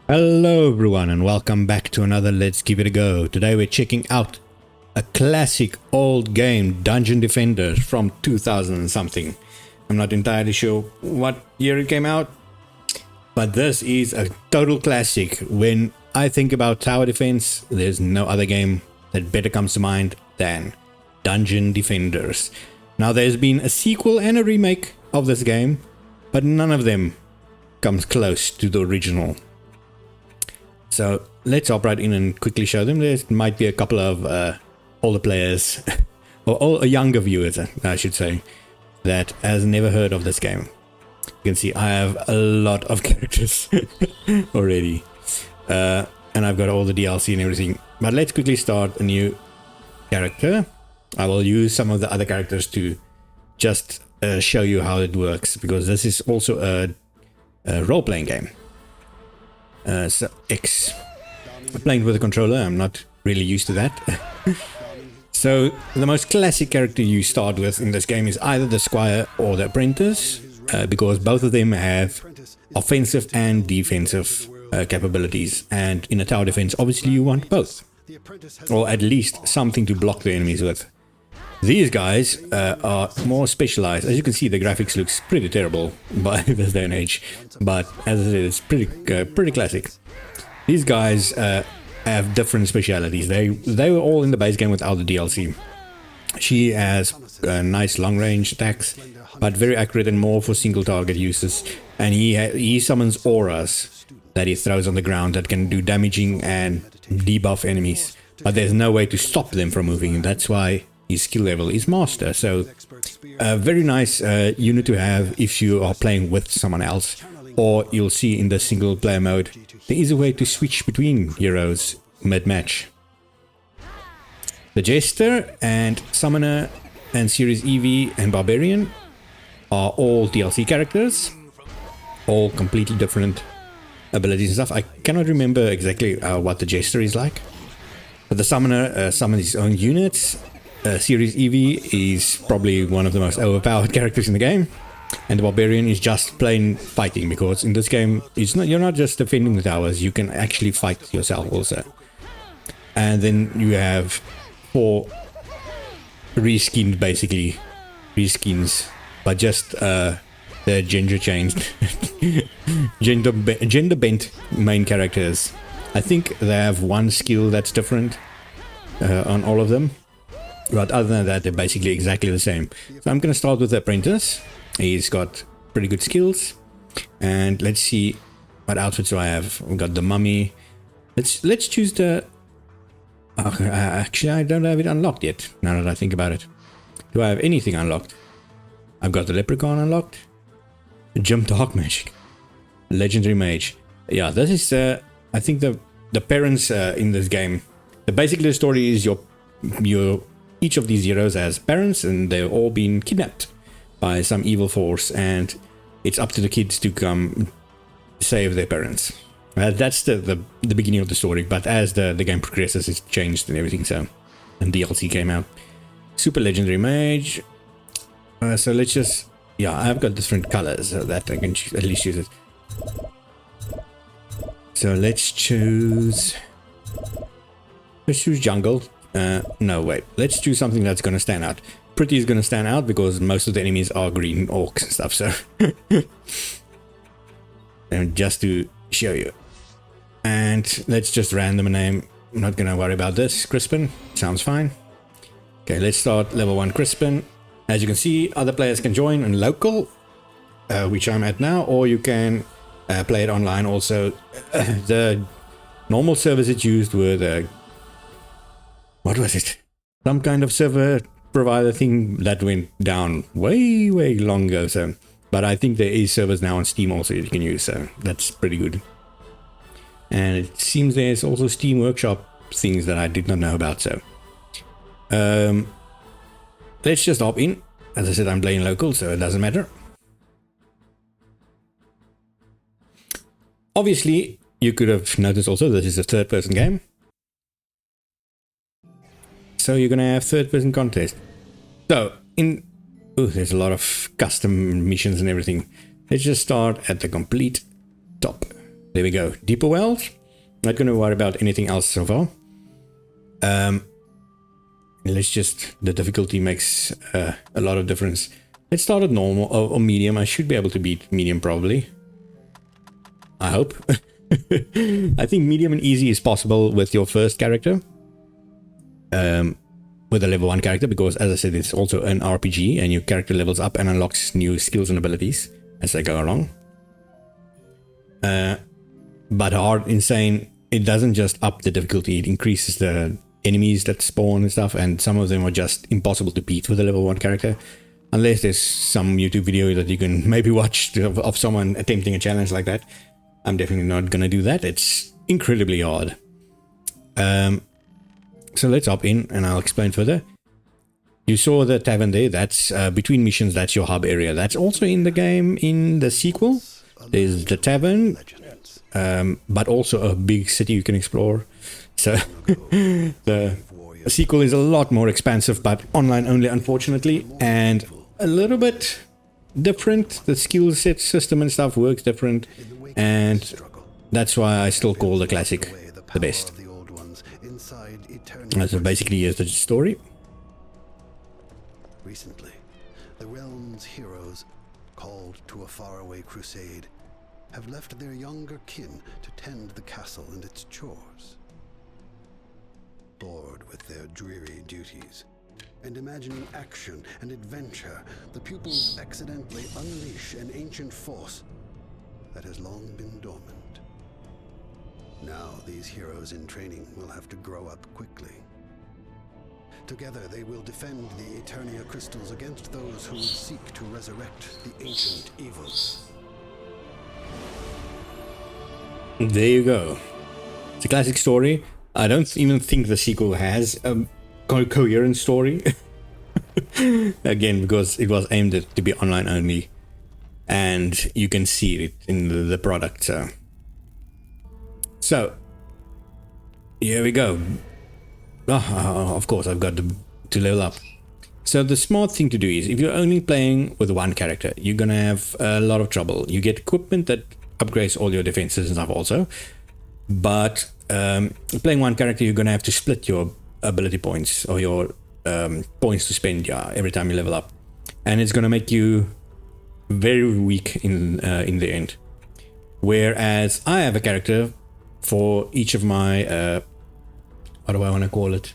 Hello everyone and welcome back to another Let's Give It a Go. Today we're checking out a classic old game, Dungeon Defenders from 2000 and something. I'm not entirely sure what year it came out, but this is a total classic. When I think about tower defense, there's no other game that better comes to mind than Dungeon Defenders. Now there's been a sequel and a remake of this game, but none of them comes close to the original. So let's hop right in and quickly show them. There might be a couple of older players, or younger viewers, I should say, that has never heard of this game. You can see I have a lot of characters already. And I've got all the DLC and everything. But let's quickly start a new character. I will use some of the other characters to just show you how it works, because this is also a role-playing game. So X. Playing with a controller, I'm not really used to that. So the most classic character you start with in this game is either the Squire or the Apprentice, because both of them have offensive and defensive capabilities. And in a tower defense, obviously you want both, or at least something to block the enemies with. These guys are more specialized. As you can see, the graphics looks pretty terrible by this day and age, but as I said, it's pretty classic. These guys have different specialities. They were all in the base game without the DLC. She has nice long range attacks, but very accurate and more for single target uses. And he summons auras that he throws on the ground that can do damaging and debuff enemies, but there's no way to stop them from moving. That's why his skill level is master. So a very nice unit to have if you are playing with someone else, or you'll see in the single player mode there is a way to switch between heroes mid-match. The Jester and Summoner and Series EV and Barbarian are all DLC characters, all completely different abilities and stuff. I cannot remember exactly what the Jester is like, but the Summoner summons his own units. Series EV is probably one of the most overpowered characters in the game, and the Barbarian is just plain fighting, because in this game you're not just defending the towers, you can actually fight yourself also. And then you have 4 reskinned, basically reskins, but just the gender changed gender bent main characters. I think they have one skill that's different on all of them. But other than that, they're basically exactly the same. So I'm going to start with the Apprentice. He's got pretty good skills. And let's see what outfits do I have. We've got the Mummy. Let's choose the... actually, I don't have it unlocked yet, now that I think about it. Do I have anything unlocked? I've got the Leprechaun unlocked. Jump Dark Magic. Legendary Mage. Yeah, this is, I think, the parents in this game. Basically, the story is each of these heroes has parents, and they've all been kidnapped by some evil force, and it's up to the kids to come save their parents. That's the beginning of the story, but as the game progresses, it's changed and everything. So, and DLC came out. Super Legendary Mage. So let's just... yeah, I've got different colors so that I can at least use it. So let's choose Jungle. No, wait. Let's choose something that's going to stand out. Pretty is going to stand out because most of the enemies are green orcs and stuff, so... and just to show you. And let's just random a name. I'm not going to worry about this. Crispin. Sounds fine. Okay, let's start level 1 Crispin. As you can see, other players can join in local, which I'm at now, or you can play it online also. The normal servers it used were the... what was it? Some kind of server provider thing that went down way long ago. So, but I think there is servers now on Steam also you can use, so that's pretty good. And it seems there's also Steam Workshop things that I did not know about. So, let's just hop in. As I said, I'm playing local, so it doesn't matter. Obviously, you could have noticed also this is a third-person game. So you're going to have third-person contest. So, there's a lot of custom missions and everything. Let's just start at the complete top. there we go. Deeper wells. Not going to worry about anything else so far. Let's just, the difficulty makes a lot of difference. Let's start at normal or medium. I should be able to beat medium probably. I hope. I think medium and easy is possible with your first character. With a level 1 character, because as I said, it's also an RPG and your character levels up and unlocks new skills and abilities as they go along. But hard, insane, it doesn't just up the difficulty, it increases the enemies that spawn and stuff, and some of them are just impossible to beat with a level 1 character. Unless there's some YouTube video that you can maybe watch of someone attempting a challenge like that. I'm definitely not gonna do that. It's incredibly hard. So let's hop in and I'll explain further. You saw the tavern there. That's between missions, that's your hub area. That's also in the game in the sequel. There's the tavern, but also a big city you can explore. So the sequel is a lot more expansive, but online only, unfortunately, and a little bit different. The skill set system and stuff works different, and that's why I still call the classic the best. So basically, here's the story. Recently, the realm's heroes, called to a faraway crusade, have left their younger kin to tend the castle and its chores. Bored with their dreary duties, and imagining action and adventure, the pupils accidentally unleash an ancient force that has long been dormant. Now these heroes in training will have to grow up quickly. Together they will defend the Eternia crystals against those who would seek to resurrect the ancient evils. There you go. It's a classic story. I don't even think the sequel has a coherent story. Again, because it was aimed at to be online only. And you can see it in the product. So here we go. Of course, I've got to level up. So the smart thing to do is, if you're only playing with one character, you're gonna have a lot of trouble. You get equipment that upgrades all your defenses and stuff also, but playing one character, you're gonna have to split your ability points or your points to spend every time you level up, and it's gonna make you very weak in the end. Whereas I have a character for each of my what do I want to call it?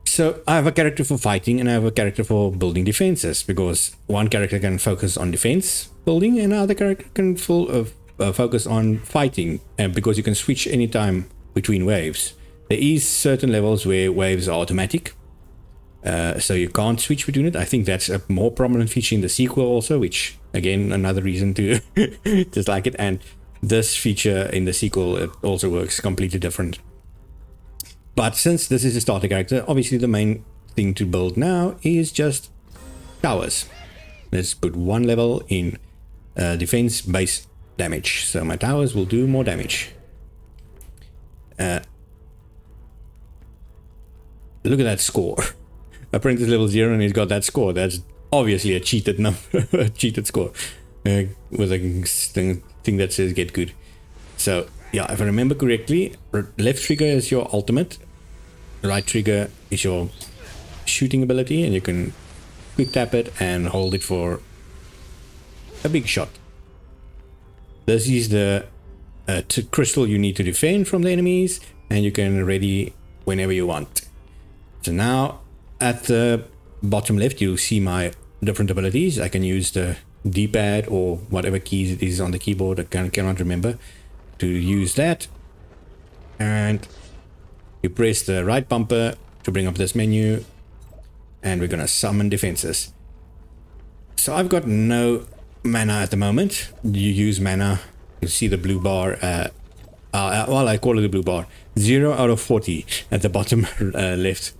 So I have a character for fighting and I have a character for building defenses, because one character can focus on defense building and another character can focus on fighting, and because you can switch anytime between waves. There is certain levels where waves are automatic, so you can't switch between it. I think that's a more prominent feature in the sequel also, which again, another reason to dislike it. And this feature in the sequel, it also works completely different. But since this is a starter character, obviously the main thing to build now is just towers. Let's put one level in defense base damage, so my towers will do more damage. Look at that score. Apprentice level 0 and he's got that score. That's obviously a cheated number, a cheated score, with a thing that says get good. So yeah, if I remember correctly, left trigger is your ultimate, right trigger is your shooting ability, and you can quick tap it and hold it for a big shot. This is the crystal you need to defend from the enemies, and you can ready whenever you want. So now at the bottom left, you'll see my different abilities. I can use the D-pad or whatever keys it is on the keyboard, I cannot remember, to use that. And you press the right bumper to bring up this menu, and we're gonna summon defenses. So I've got no mana at the moment. You use mana, you see the blue bar, well, I call it the blue bar, 0 out of 40 at the bottom left.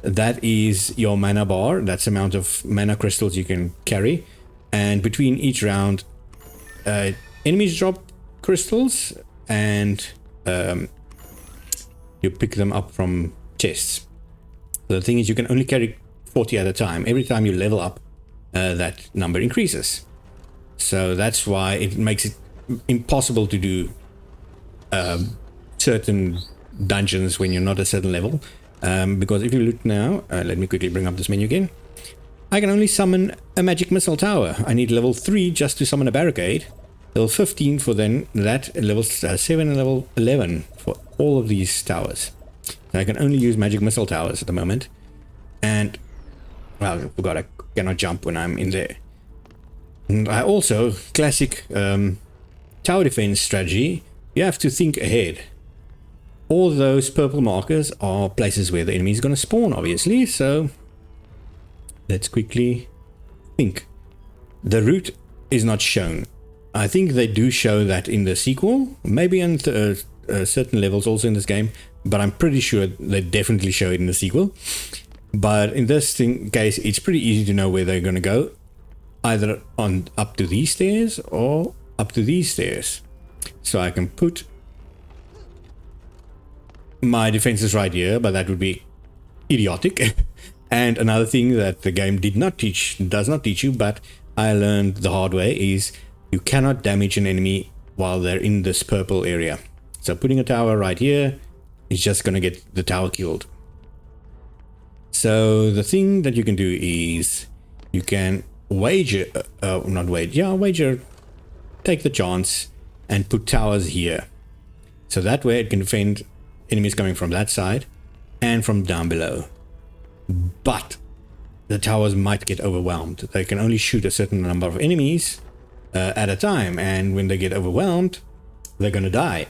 That is your mana bar. That's the amount of mana crystals you can carry. And between each round, enemies drop crystals, and you pick them up from chests. The thing is, you can only carry 40 at a time. Every time you level up, that number increases. So that's why it makes it impossible to do certain dungeons when you're not a certain level. Because if you look now, let me quickly bring up this menu again. I can only summon a magic missile tower. I need level 3 just to summon a barricade. Level 15 for then that, level 7 and level 11 for all of these towers. So I can only use magic missile towers at the moment. And, well, I forgot I cannot jump when I'm in there. And I also, classic tower defense strategy, you have to think ahead. All those purple markers are places where the enemy is going to spawn, obviously, so let's quickly think. The route is not shown. I think they do show that in the sequel, maybe in certain levels also in this game, but I'm pretty sure they definitely show it in the sequel. But in this case, it's pretty easy to know where they're going to go, either on up to these stairs or up to these stairs. So I can put my defenses right here, but that would be idiotic. And another thing that the game does not teach you, but I learned the hard way, is you cannot damage an enemy while they're in this purple area. So putting a tower right here is just going to get the tower killed. So the thing that you can do is you can wager, take the chance and put towers here. So that way it can defend enemies coming from that side and from down below. But the towers might get overwhelmed. They can only shoot a certain number of enemies at a time, and when they get overwhelmed, they're going to die.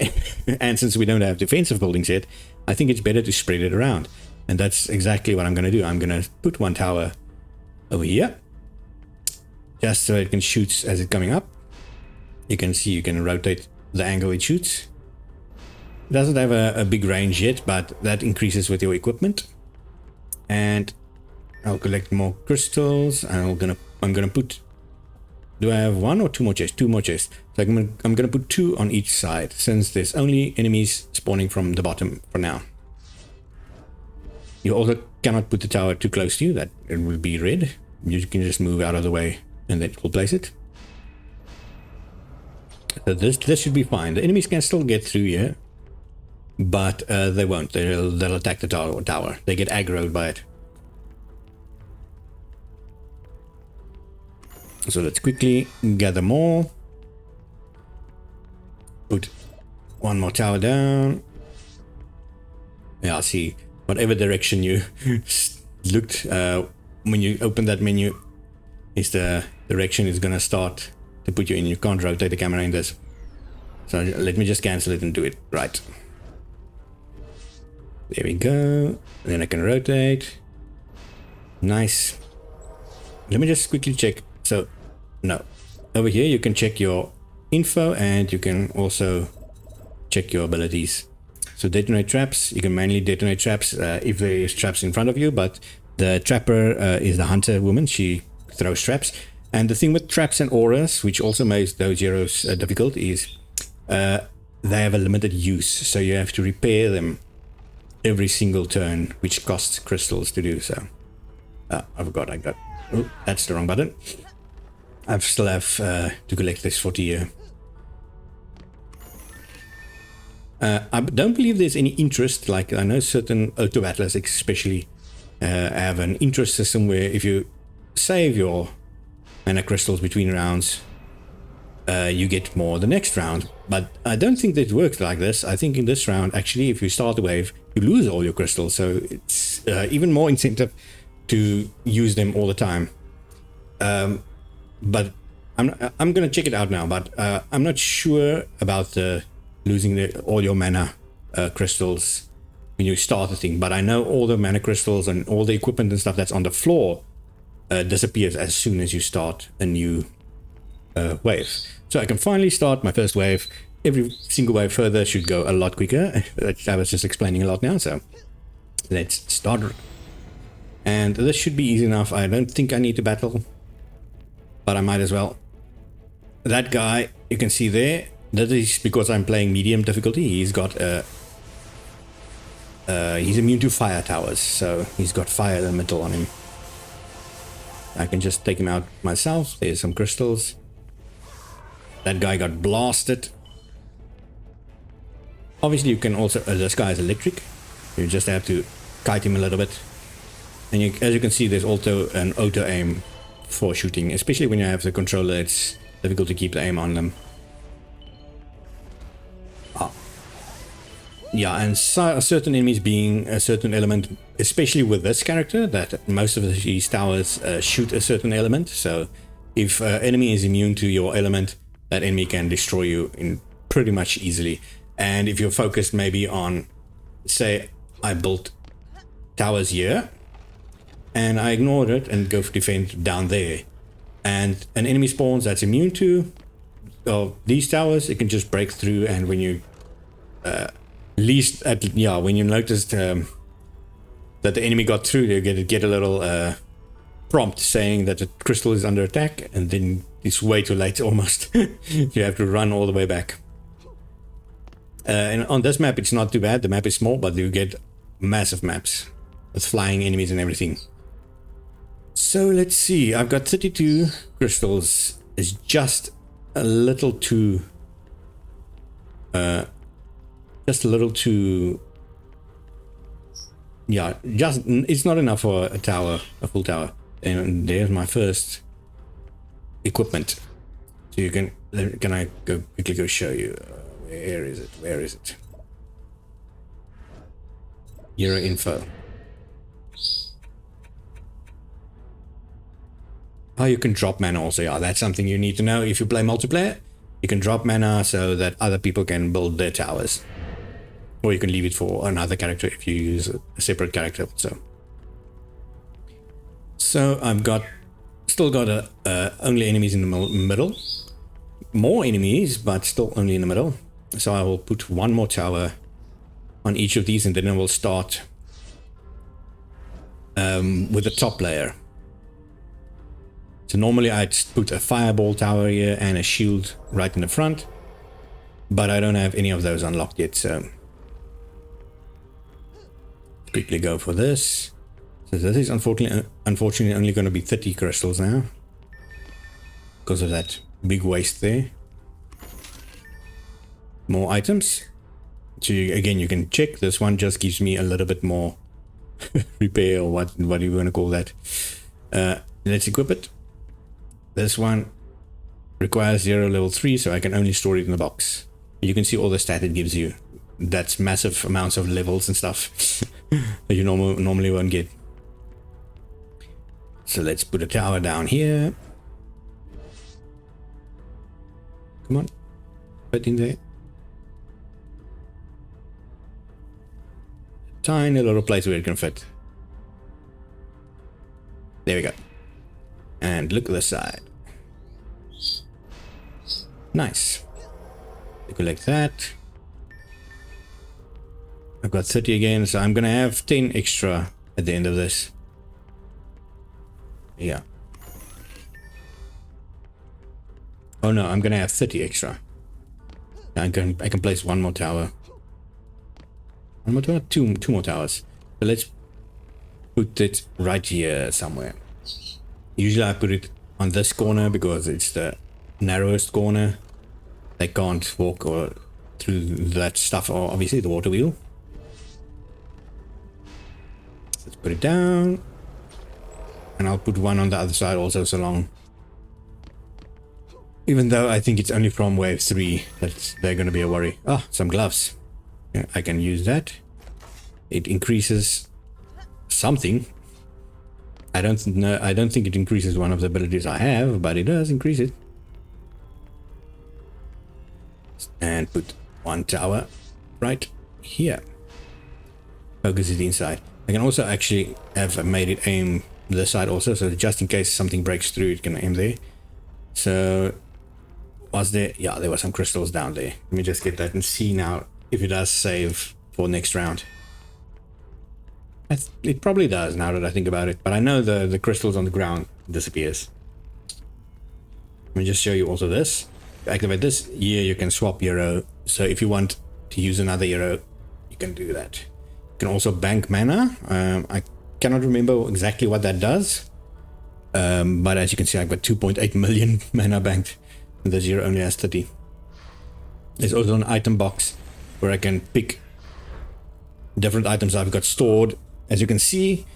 And since we don't have defensive buildings yet, I think it's better to spread it around. And that's exactly what I'm going to do. I'm going to put one tower over here, just so it can shoot as it's coming up. You can see you can rotate the angle it shoots. It doesn't have a big range yet, but that increases with your equipment. And I'll collect more crystals, and I'm gonna put, do I have one or two more chests? Two more chests. So I'm gonna put 2 on each side, since there's only enemies spawning from the bottom for now. You also cannot put the tower too close to you, that it will be red. You can just move out of the way and then it will place it. So this should be fine. The enemies can still get through here, but they won't. They'll attack the tower. They get aggroed by it. So let's quickly gather more. Put one more tower down. Yeah, see, whatever direction you looked when you open that menu is the direction it's gonna start to put you in. You can't rotate the camera in this. So let me just cancel it and do it right. There we go. Then I can rotate. Nice. Let me just quickly check. So, no. Over here you can check your info, and you can also check your abilities. So detonate traps. You can manually detonate traps if there is traps in front of you, but the trapper is the hunter woman. She throws traps. And the thing with traps and auras, which also makes those heroes difficult, is they have a limited use. So you have to repair them every single turn, which costs crystals to do so. I forgot I got... Oh, that's the wrong button. I still have to collect this 40 here. I don't believe there's any interest, like I know certain auto battlers especially have an interest system where if you save your mana crystals between rounds, you get more the next round. But I don't think that it works like this. I think in this round, actually, if you start the wave, you lose all your crystals, so it's even more incentive to use them all the time. But I'm gonna check it out now, but I'm not sure about the losing all your mana crystals when you start the thing. But I know all the mana crystals and all the equipment and stuff that's on the floor disappears as soon as you start a new wave. So I can finally start my first wave. Every single wave further should go a lot quicker. I was just explaining a lot now, so let's start. And this should be easy enough. I don't think I need to battle, but I might as well. That guy, you can see there, that is because I'm playing medium difficulty. He's got he's immune to fire towers, so he's got fire elemental on him. I can just take him out myself. There's some crystals. That guy got blasted. Obviously you can also, this guy is electric. You just have to kite him a little bit. And as you can see, there's also an auto aim for shooting, especially when you have the controller. It's difficult to keep the aim on them. Yeah, and certain enemies being a certain element, especially with this character, that most of these towers shoot a certain element. So if an enemy is immune to your element, that enemy can destroy you in pretty much easily. And if you're focused maybe on, say, I built towers here, and I ignored it and go for defend down there, and an enemy spawns that's immune to these towers, it can just break through. And when you when you noticed that the enemy got through, you get a little prompt saying that the crystal is under attack, and then it's way too late almost. You have to run all the way back. And on this map it's not too bad. The map is small, but you get massive maps with flying enemies and everything. So let's see, I've got 32 crystals. It's just a little too yeah, it's not enough for a tower, a full tower. And there's my first equipment. So you can I quickly go show you? Where is it? Euro info. Oh, you can drop mana also. Yeah, that's something you need to know if you play multiplayer. You can drop mana so that other people can build their towers. Or you can leave it for another character if you use a separate character. So I've still got only enemies in the middle. More enemies, but still only in the middle. So I will put one more tower on each of these, and then I will start with the top layer. So normally I'd put a fireball tower here and a shield right in the front, but I don't have any of those unlocked yet, so quickly go for this. So this is unfortunately only going to be 30 crystals now because of that big waste there. More items. So again, you can check. This one just gives me a little bit more repair, or what do you want to call that. Let's equip it. This one requires 0 level 3, so I can only store it in the box. You can see all the stat it gives you. That's massive amounts of levels and stuff that you normally won't get. So let's put a tower down here. Come on, put in there. Tiny little place where it can fit. There we go. And look at the side. Nice. Collect that. I've got 30 again, so I'm gonna have 10 extra at the end of this. Yeah. Oh no, I'm gonna have 30 extra. I can place one more tower. One more tower? Two more towers. So let's put it right here somewhere. Usually I put it on this corner because it's the narrowest corner. They can't walk or through that stuff, or obviously the water wheel. Let's put it down. And I'll put one on the other side also, so long. Even though I think it's only from wave 3 that they're going to be a worry. Ah, some gloves. Yeah, I can use that. It increases something. I don't think it increases one of the abilities I have, but it does increase it. And put one tower right here. Focus it inside. I can also actually have made it aim this side also, so just in case something breaks through, it can aim there. So was there? Yeah, there were some crystals down there. Let me just get that and see now if it does save for next round. It probably does now that I think about it, but I know the crystals on the ground disappears. Let me just show you also this. Activate this. Here you can swap hero, so if you want to use another hero, you can do that. You can also bank mana. I cannot remember exactly what that does, but as you can see, I've got 2.8 million mana banked. This here only has 30. There's also an item box where I can pick different items I've got stored, as you can see,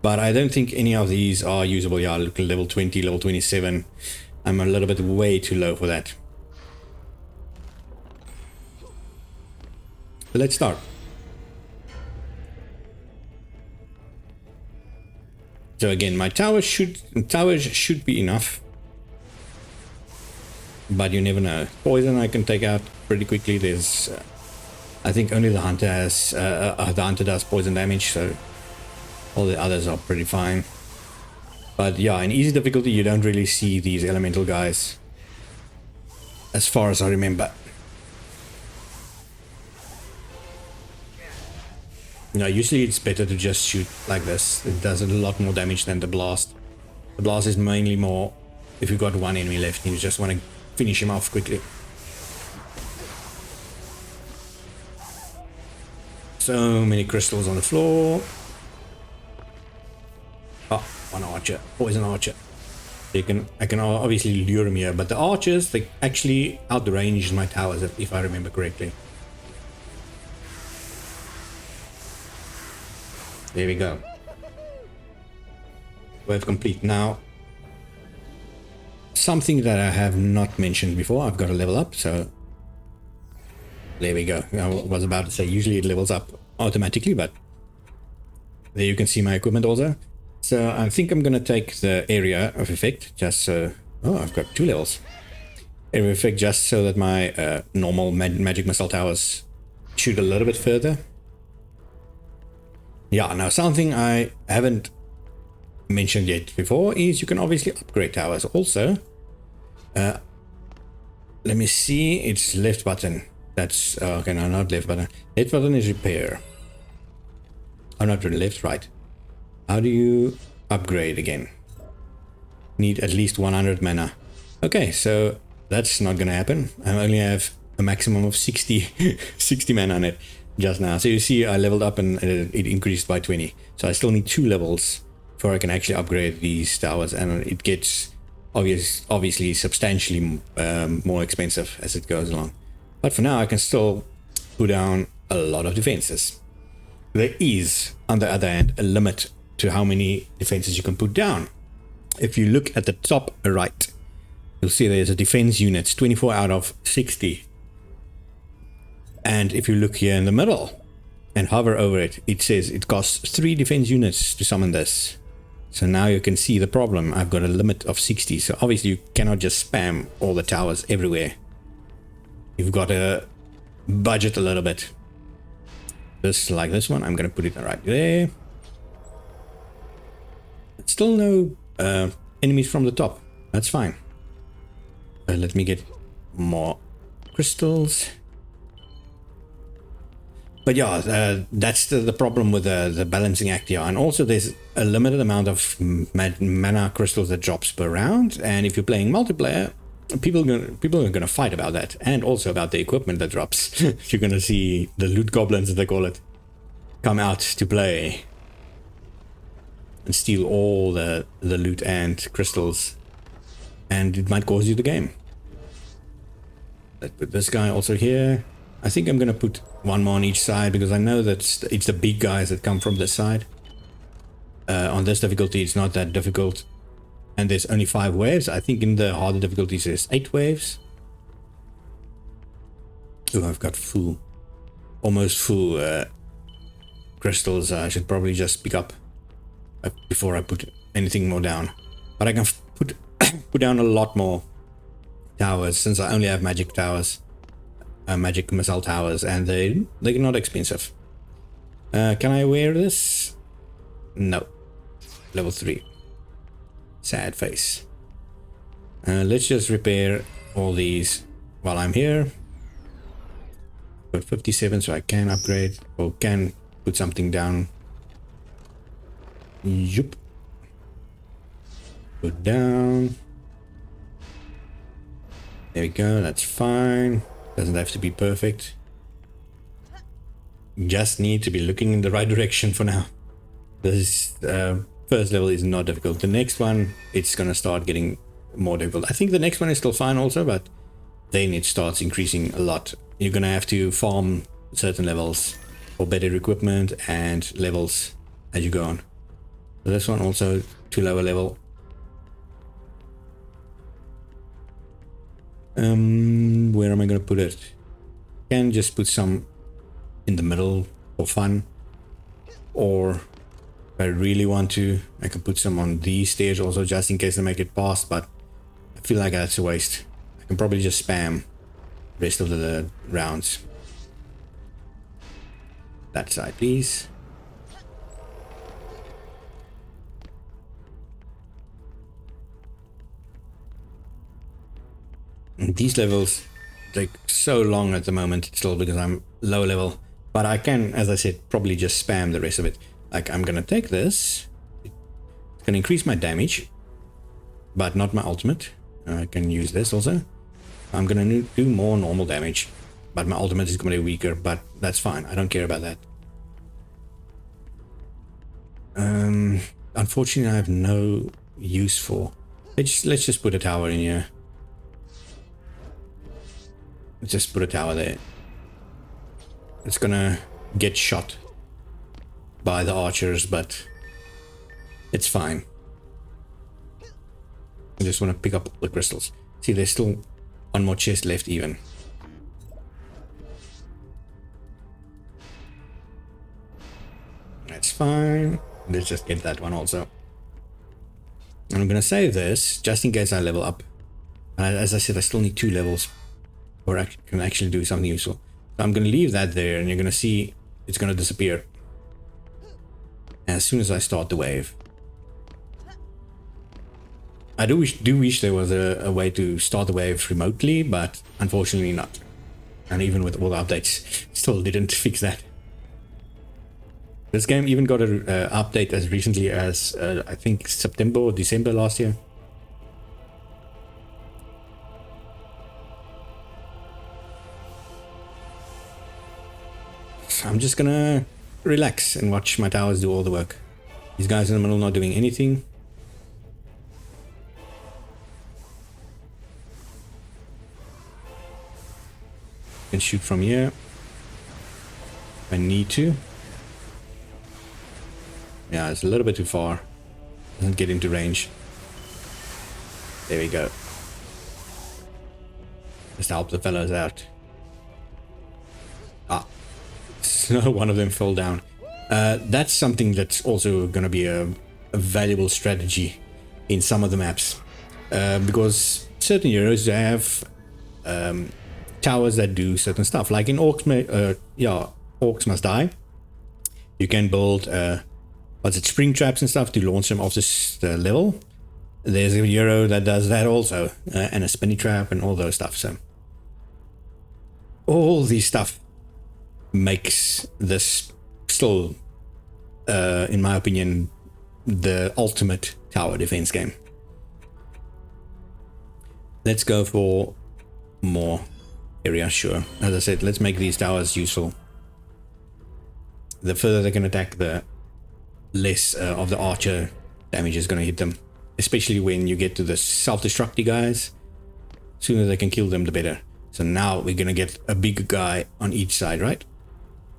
but I don't think any of these are usable. Yeah, look, level 20, level 27. I'm a little bit way too low for that. Let's start. So again, my towers should be enough, but you never know. Poison I can take out pretty quickly. There's, I think only the hunter has, the hunter does poison damage, so all the others are pretty fine. But yeah, in easy difficulty, you don't really see these elemental guys, as far as I remember. No, usually it's better to just shoot like this. It does a lot more damage than the blast. The blast is mainly more if you've got one enemy left and you just want to finish him off quickly. So many crystals on the floor. Oh, one archer, poison archer. I can obviously lure him here, but the archers, they actually outrange my towers if I remember correctly. There we go. Wave complete. Now, something that I have not mentioned before, I've got to level up, so there we go. I was about to say usually it levels up automatically, but there you can see my equipment also. So I think I'm going to take the area of effect just so... Oh, I've got 2 levels. Area of effect just so that my normal magic missile towers shoot a little bit further. Yeah, now something I haven't mentioned yet before is you can obviously upgrade towers also. Let me see, it's left button. That's, okay, no, not left button. Left button is repair. Oh, not really, left, right. How do you upgrade again? Need at least 100 mana. Okay, so that's not gonna happen. I only have a maximum of 60 mana on it just now. So you see I leveled up and it increased by 20. So I still need 2 levels before I can actually upgrade these towers, and it gets obviously substantially more expensive as it goes along. But for now I can still put down a lot of defenses. There is, on the other hand, a limit to how many defenses you can put down. If you look at the top right, you'll see there's a defense unit, 24 out of 60. And if you look here in the middle and hover over it, it says it costs 3 defense units to summon this. So now you can see the problem. I've got a limit of 60. So obviously you cannot just spam all the towers everywhere. You've got to budget a little bit. Just like this one, I'm going to put it right there. Still no enemies from the top. That's fine. Let me get more crystals. But yeah, that's the problem with the balancing act here. And also there's a limited amount of mana crystals that drops per round. And if you're playing multiplayer, people are gonna fight about that. And also about the equipment that drops. You're gonna see the loot goblins, as they call it, come out to play. And steal all the loot and crystals. And it might cause you the game. Let's put this guy also here. I think I'm going to put one more on each side because I know that it's the big guys that come from this side. On this difficulty, it's not that difficult. And there's only 5 waves. I think in the harder difficulties, there's 8 waves. Oh, I've got full, almost full crystals. I should probably just pick up before I put anything more down. But I can put down a lot more towers since I only have magic towers. Magic missile towers, and they're not expensive. Can I wear this? No. Level 3. Sad face. Let's just repair all these while I'm here. Got 57, so I can upgrade or can put something down. Yup. Put down. There we go, that's fine. Doesn't have to be perfect. Just need to be looking in the right direction for now. This first level is not difficult. The next one, it's gonna start getting more difficult. I think the next one is still fine also, but then it starts increasing a lot. You're gonna have to farm certain levels for better equipment and levels as you go on. So this one also to lower level. Where am I gonna put it? Can just put some in the middle for fun, or if I really want to, I can put some on these stairs also, just in case I make it past, but I feel like that's a waste. I can probably just spam the rest of the rounds. That side, please. And these levels take so long at the moment still because I'm low level, but I can, as I said, probably just spam the rest of it. Like, I'm gonna take this, it's gonna increase my damage, but not my ultimate. I can use this also. I'm gonna do more normal damage, but my ultimate is gonna be weaker, but that's fine, I don't care about that. Unfortunately I have no use for, let's just put a tower in here. Let's just put a tower there. It's gonna get shot by the archers, but it's fine. I just want to pick up the crystals. See, there's still one more chest left even. That's fine. Let's just get that one also. And I'm gonna save this just in case I level up. As I said, I still need 2 levels or I can actually do something useful. So I'm gonna leave that there, and you're gonna see it's gonna disappear as soon as I start the wave. I do wish there was a way to start the wave remotely, but unfortunately not. And even with all the updates, still didn't fix that. This game even got an update as recently as I think September or December last year. So I'm just gonna relax and watch my towers do all the work. These guys in the middle not doing anything. Can shoot from here if I need to. Yeah, it's a little bit too far. Doesn't get into range. There we go. Just help the fellows out. Ah, so one of them fell down. That's something that's also going to be a valuable strategy in some of the maps, because certain heroes have towers that do certain stuff. Like in Orcs Must Die, you can build spring traps and stuff to launch them off this level. There's a hero that does that also, and a spinny trap and all those stuff. So all these stuff makes this still, in my opinion, the ultimate tower defense game. Let's go for more area, sure. As I said, let's make these towers useful. The further they can attack, the less of the archer damage is going to hit them, especially when you get to the self-destructy guys. Sooner they can kill them, the better. So now we're going to get a big guy on each side, right?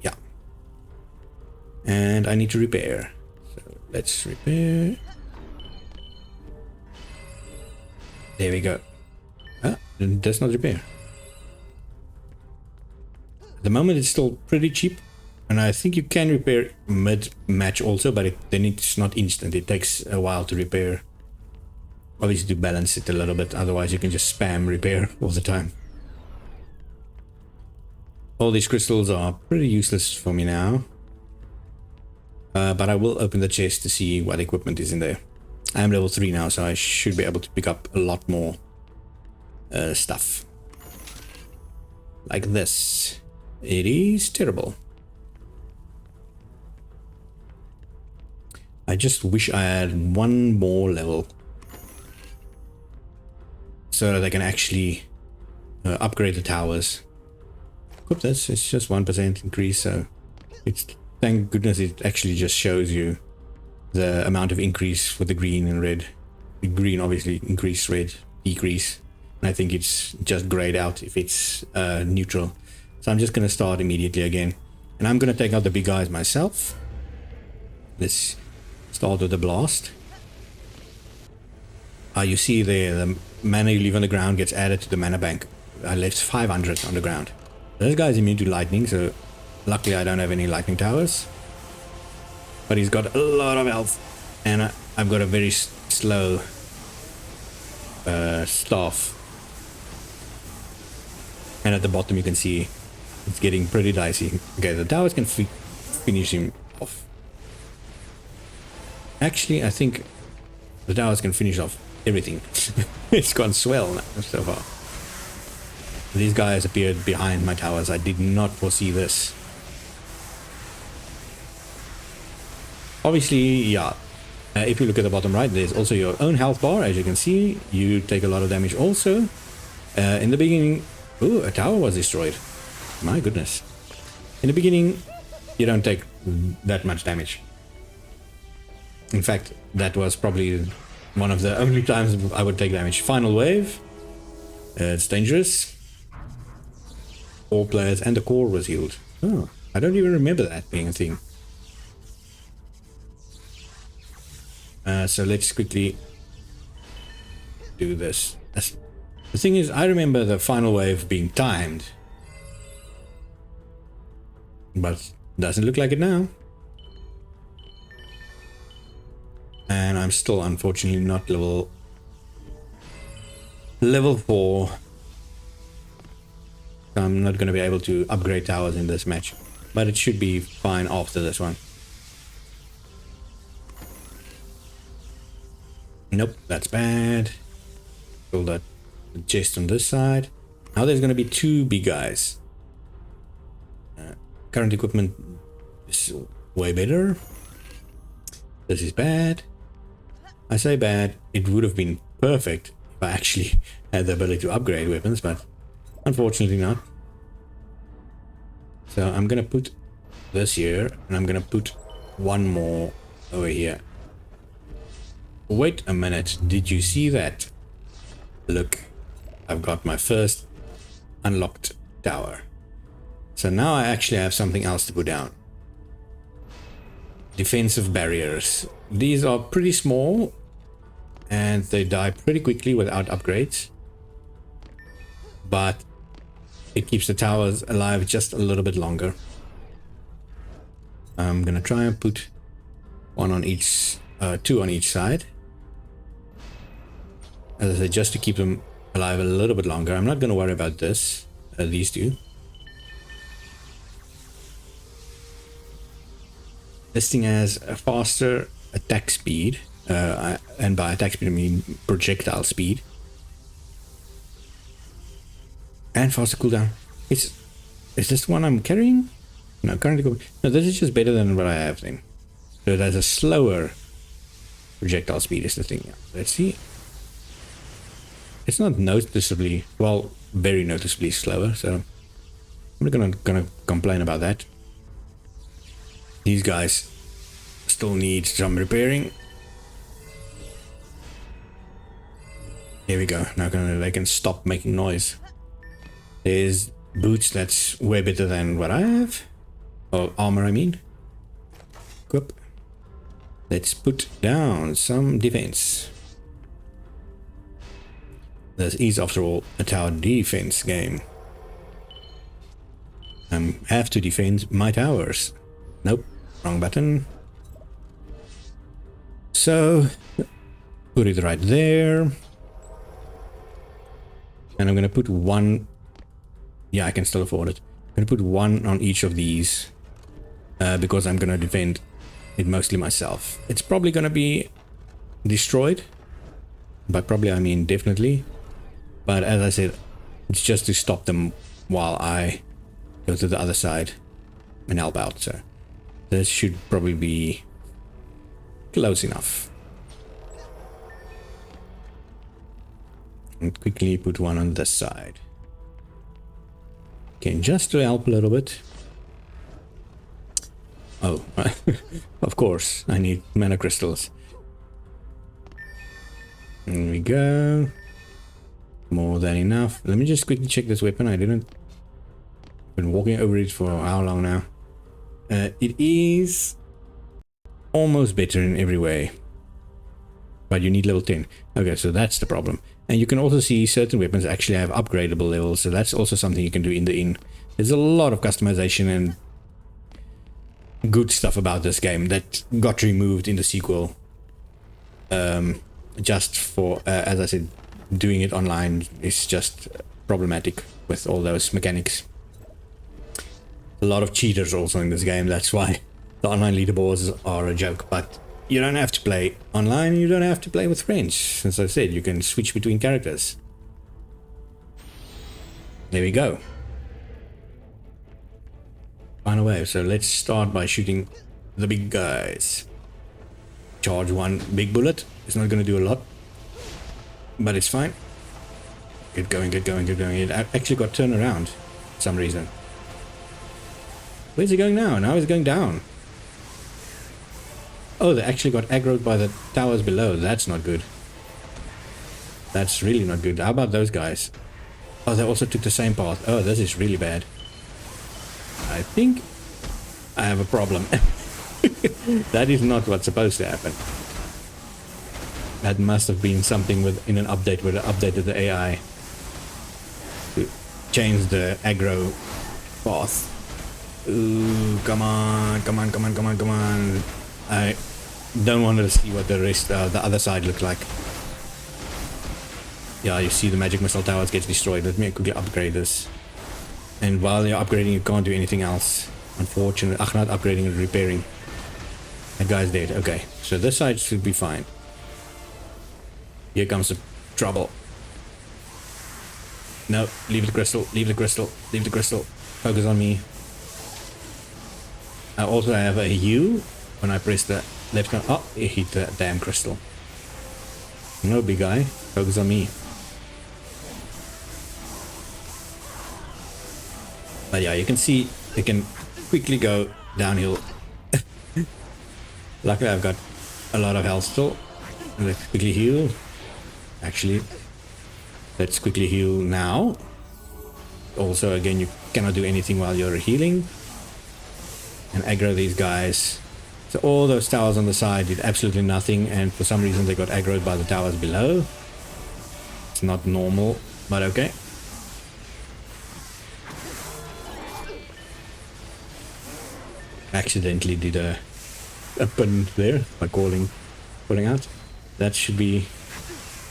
Yeah. And I need to repair. So let's repair. There we go. Does not repair. At the moment it's still pretty cheap. And I think you can repair mid-match also, but then it's not instant. It takes a while to repair. Obviously to balance it a little bit, otherwise you can just spam repair all the time. All these crystals are pretty useless for me now. But I will open the chest to see what equipment is in there. I am level 3 now, so I should be able to pick up a lot more stuff. Like this. It is terrible. I just wish I had one more level so that I can actually upgrade the towers. Equip this, it's just 1% increase, so it's, thank goodness it actually just shows you the amount of increase for the green and red. The green obviously increase, red decrease. I think it's just grayed out if it's neutral. So I'm just going to start immediately again. And I'm going to take out the big guys myself. Let's start with the blast. You see there, the mana you leave on the ground gets added to the mana bank. I left 500 on the ground. This guy's immune to lightning, so luckily I don't have any lightning towers. But he's got a lot of health. And I've got a very slow staff. And at the bottom you can see it's getting pretty dicey. Okay, the towers can finish him off. Actually, I think the towers can finish off everything. It's gone swell now so far. These guys appeared behind my towers. I did not foresee this. Obviously, yeah. If you look at the bottom right, there's also your own health bar. As you can see, you take a lot of damage also. In the beginning... Ooh, a tower was destroyed. My goodness. In the beginning, you don't take that much damage. In fact, that was probably one of the only times I would take damage. Final wave. It's dangerous. 4 players and the core was healed. Oh, I don't even remember that being a thing. So let's quickly do this. The thing is, I remember the final wave being timed. But doesn't look like it now. And I'm still unfortunately not level 4. So I'm not going to be able to upgrade towers in this match. But it should be fine after this one. Nope, that's bad. Pull that chest on this side. Now there's going to be 2 big guys. Current equipment is way better. This is bad. I say bad. It would have been perfect if I actually had the ability to upgrade weapons, but unfortunately not. So I'm going to put this here, and I'm going to put one more over here. Wait a minute, did you see that? Look, I've got my first unlocked tower. So now I actually have something else to put down. Defensive barriers. These are pretty small and they die pretty quickly without upgrades. But it keeps the towers alive just a little bit longer. I'm gonna try and put one on each, 2 on each side. As I said, just to keep them alive a little bit longer. I'm not going to worry about this, these 2. This thing has a faster attack speed, and by attack speed I mean projectile speed. And faster cooldown. Is this the one I'm carrying? No, currently. No, this is just better than what I have then. So it has a slower projectile speed is the thing. Let's see. It's not noticeably, well, very noticeably slower, so I'm not gonna complain about that. These guys still need some repairing. Here we go. Now they can stop making noise. There's boots that's way better than what I have. Or armor, I mean. Equip. Let's put down some defense. This is, after all, a tower defense game. I have to defend my towers. Nope, wrong button. So, put it right there. And I'm going to put one... Yeah, I can still afford it. I'm going to put one on each of these. Because I'm going to defend it mostly myself. It's probably going to be destroyed. By probably, I mean definitely. But as I said, it's just to stop them while I go to the other side and help out. So this should probably be close enough. And quickly put one on this side. Okay, just to help a little bit. Oh, of course, I need mana crystals. There we go. More than enough. Let me just quickly check this weapon. I didn't... been walking over it for how long now? It is almost better in every way. But you need level 10. Okay, so that's the problem. And you can also see certain weapons actually have upgradable levels. So that's also something you can do in the inn. There's a lot of customization and good stuff about this game that got removed in the sequel. Just for, as I said, doing it online is just problematic with all those mechanics. A lot of cheaters also in this game. That's why the online leaderboards are a joke. But you don't have to play online. You don't have to play with friends. As I said, you can switch between characters. There we go. Final wave. So let's start by shooting the big guys. Charge one big bullet. It's not going to do a lot, but it's fine. Get going, get going, get going. It actually got turned around for some reason. Where's it going now? Now it's going down. Oh, they actually got aggroed by the towers below. That's not good. That's really not good. How about those guys? Oh, they also took the same path. Oh, this is really bad. I think I have a problem. That is not what's supposed to happen. That must have been something in an update where they updated the AI to change the aggro path. Ooh, come on, come on, come on, come on, come on. I don't want to see what the rest, the other side look like. Yeah, you see the magic missile towers gets destroyed. Let me quickly upgrade this. And while you're upgrading, you can't do anything else. Unfortunately, not upgrading, repairing. That guy's dead. Okay, so this side should be fine. Here comes the trouble. No, leave the crystal, leave the crystal, leave the crystal. Focus on me. I also have a U when I press the left one. Oh, it hit the damn crystal. No, big guy. Focus on me. But yeah, you can see it can quickly go downhill. Luckily, I've got a lot of health still. Let's quickly heal. Actually, let's quickly heal now. Also, again, you cannot do anything while you're healing. And aggro these guys. So all those towers on the side did absolutely nothing, and for some reason they got aggroed by the towers below. It's not normal, but okay. Accidentally did a pun there by pulling out. That should be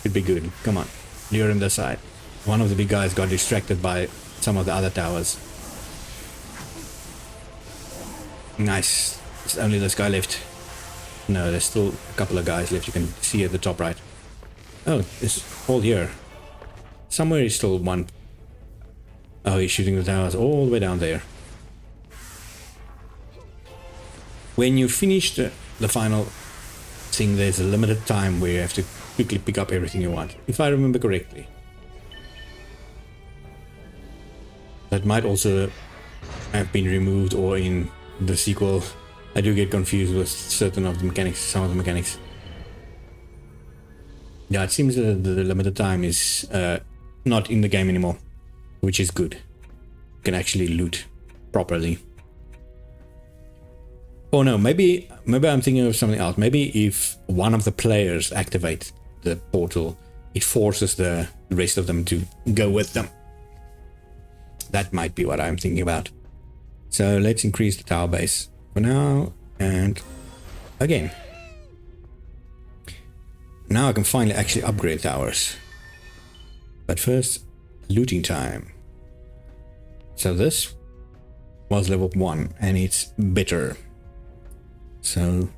good. Come on, lure him this side. One of the big guys got distracted by some of the other towers. Nice. It's only this guy left. No, there's still a couple of guys left. You can see at the top right. Oh, it's all here. Somewhere is still one. Oh, he's shooting the towers all the way down there. When you finish the final thing, there's a limited time where you have to quickly pick up everything you want, if I remember correctly. That might also have been removed, or in the sequel I do get confused with certain of the mechanics, some of the mechanics. Yeah, it seems that the limited time is not in the game anymore, which is good. You can actually loot properly. Oh no, maybe I'm thinking of something else. Maybe if one of the players activate the portal, it forces the rest of them to go with them. That might be what I'm thinking about. So let's increase the tower base for now, and again. Now I can finally actually upgrade towers. But first, looting time. So this was level 1 and it's better. So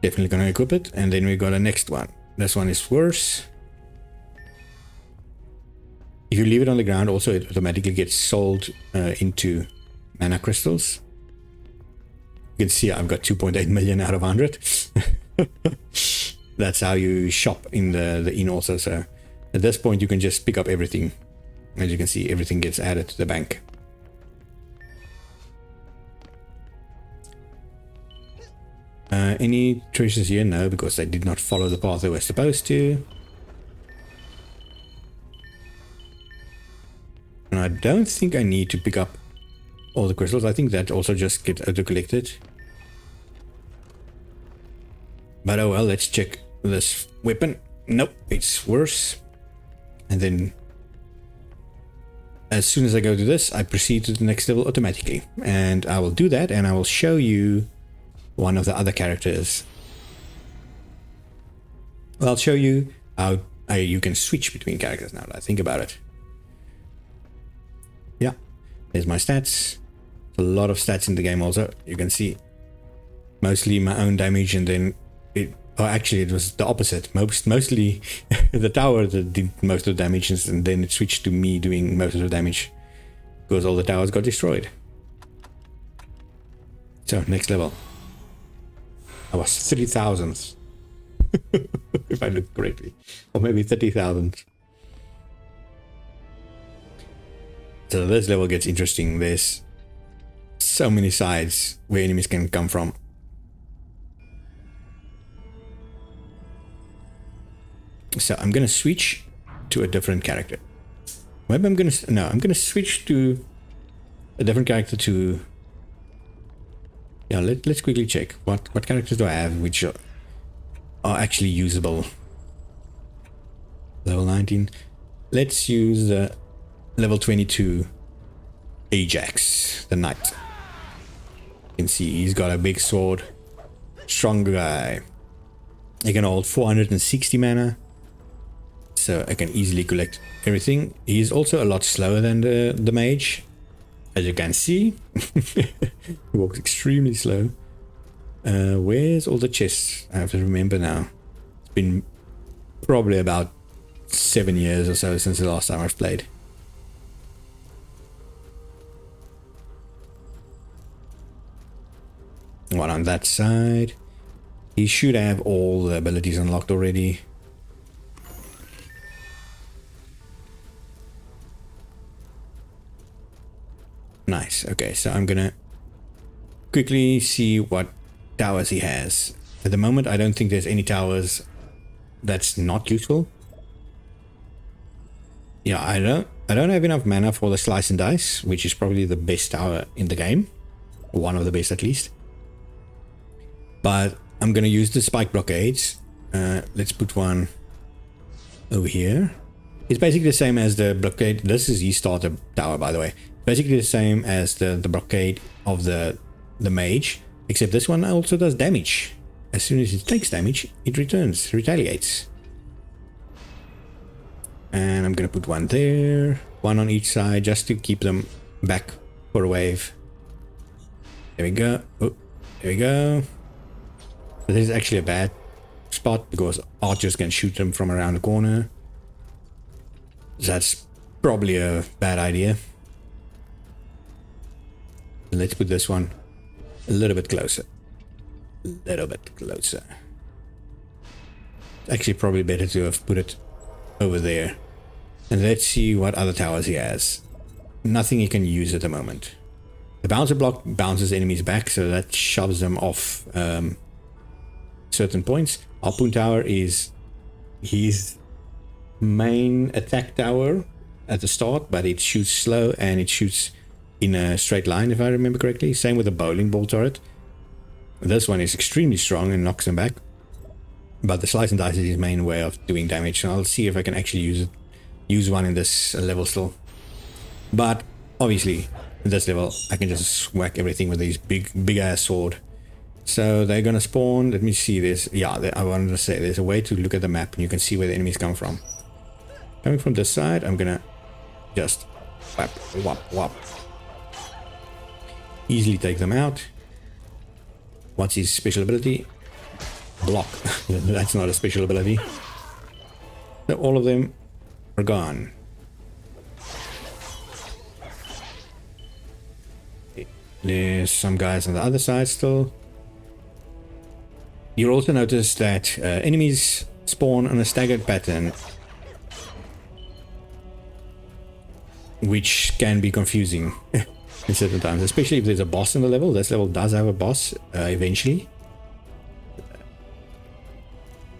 definitely gonna equip it, and then we got a next one. This one is worse. If you leave it on the ground, also it automatically gets sold into mana crystals. You can see I've got 2.8 million out of 100. That's how you shop in the inn also. So at this point you can just pick up everything. As you can see, everything gets added to the bank. Any treasures here? No, because they did not follow the path they were supposed to. don't think I need to pick up all the crystals. I think that also just gets auto-collected. But oh well, let's check this weapon. Nope, it's worse. And then as soon as I go to this, I proceed to the next level automatically. And I will do that, and I will show you one of the other characters. Well, I'll show you how you can switch between characters now that I think about it. Yeah, there's my stats. A lot of stats in the game also. You can see mostly my own damage, and then actually it was the opposite. Mostly the tower that did most of the damage, and then it switched to me doing most of the damage because all the towers got destroyed. So next level. I was 30,000th. If I look correctly, or maybe 30,000. So this level gets interesting. There's so many sides where enemies can come from. So I'm gonna switch to a different character. Maybe I'm gonna switch to a different character to. Yeah, let's quickly check what characters do I have which are actually usable. Level 19. Let's use the level 22 Ajax, the knight. You can see he's got a big sword, strong guy. He can hold 460 mana, so I can easily collect everything. He's also a lot slower than the mage, as you can see. He walks extremely slow. Where's all the chests? I have to remember now. It's been probably about 7 years or so since the last time I've played. One on that side. He should have all the abilities unlocked already. Nice. Okay, so I'm gonna quickly see what towers he has. At the moment, I don't think there's any towers that's not useful. Yeah, I don't have enough mana for the slice and dice, which is probably the best tower in the game, or one of the best at least. But I'm gonna use the spike blockades. Let's put one over here. It's basically the same as the blockade. This is his starter tower, by the way. Basically the same as the blockade of the mage, except this one also does damage. As soon as it takes damage, it retaliates. And I'm gonna put one there, one on each side, just to keep them back for a wave. There we go. Oh, there we go. This is actually a bad spot because archers can shoot them from around the corner. That's probably a bad idea. Let's put this one a little bit closer. Actually, probably better to have put it over there. And let's see what other towers he has. Nothing he can use at the moment. The bouncer block bounces enemies back, so that shoves them off certain points. Harpoon tower is his main attack tower at the start, but it shoots slow and it shoots in a straight line, if I remember correctly. Same with the bowling ball turret. This one is extremely strong and knocks them back, but the slice and dice is his main way of doing damage. So I'll see if I can actually use one in this level still. But obviously in this level I can just whack everything with this big ass sword. So they're gonna spawn. Let me see this. Yeah, I wanted to say there's a way to look at the map and you can see where the enemies come from. Coming from this side, I'm gonna just whap, whap, whap. Easily take them out. What's his special ability? Block. That's not a special ability. So all of them are gone. There's some guys on the other side still. You'll also notice that enemies spawn on a staggered pattern, which can be confusing in certain times, especially if there's a boss in the level. This level does have a boss eventually.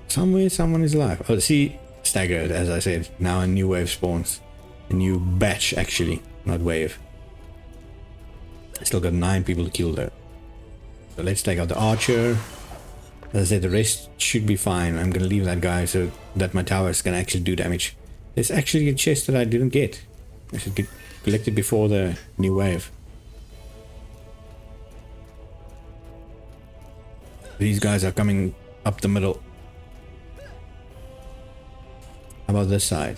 Somewhere someone is alive. Oh, see, staggered, as I said. Now a new wave spawns. A new batch, actually. not wave. Still got 9 people to kill though. So let's take out the archer. As I said, the rest should be fine. I'm gonna leave that guy so that my towers can actually do damage. There's actually a chest that I didn't get. I should get collected before the new wave. These guys are coming up the middle. How about this side?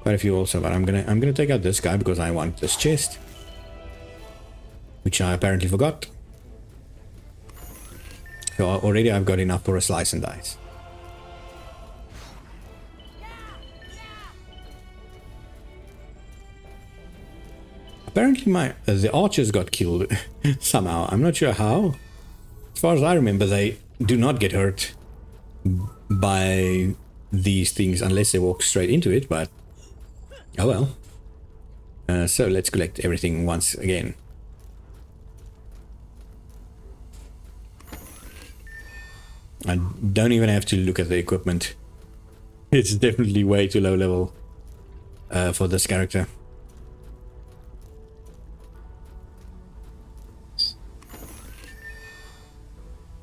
Quite a few also, but I'm gonna take out this guy because I want this chest, which I apparently forgot. So already I've got enough for a slice and dice. Apparently the archers got killed somehow. I'm not sure how. As far as I remember, they do not get hurt by these things unless they walk straight into it, but oh well. So let's collect everything once again. I don't even have to look at the equipment. It's definitely way too low level for this character.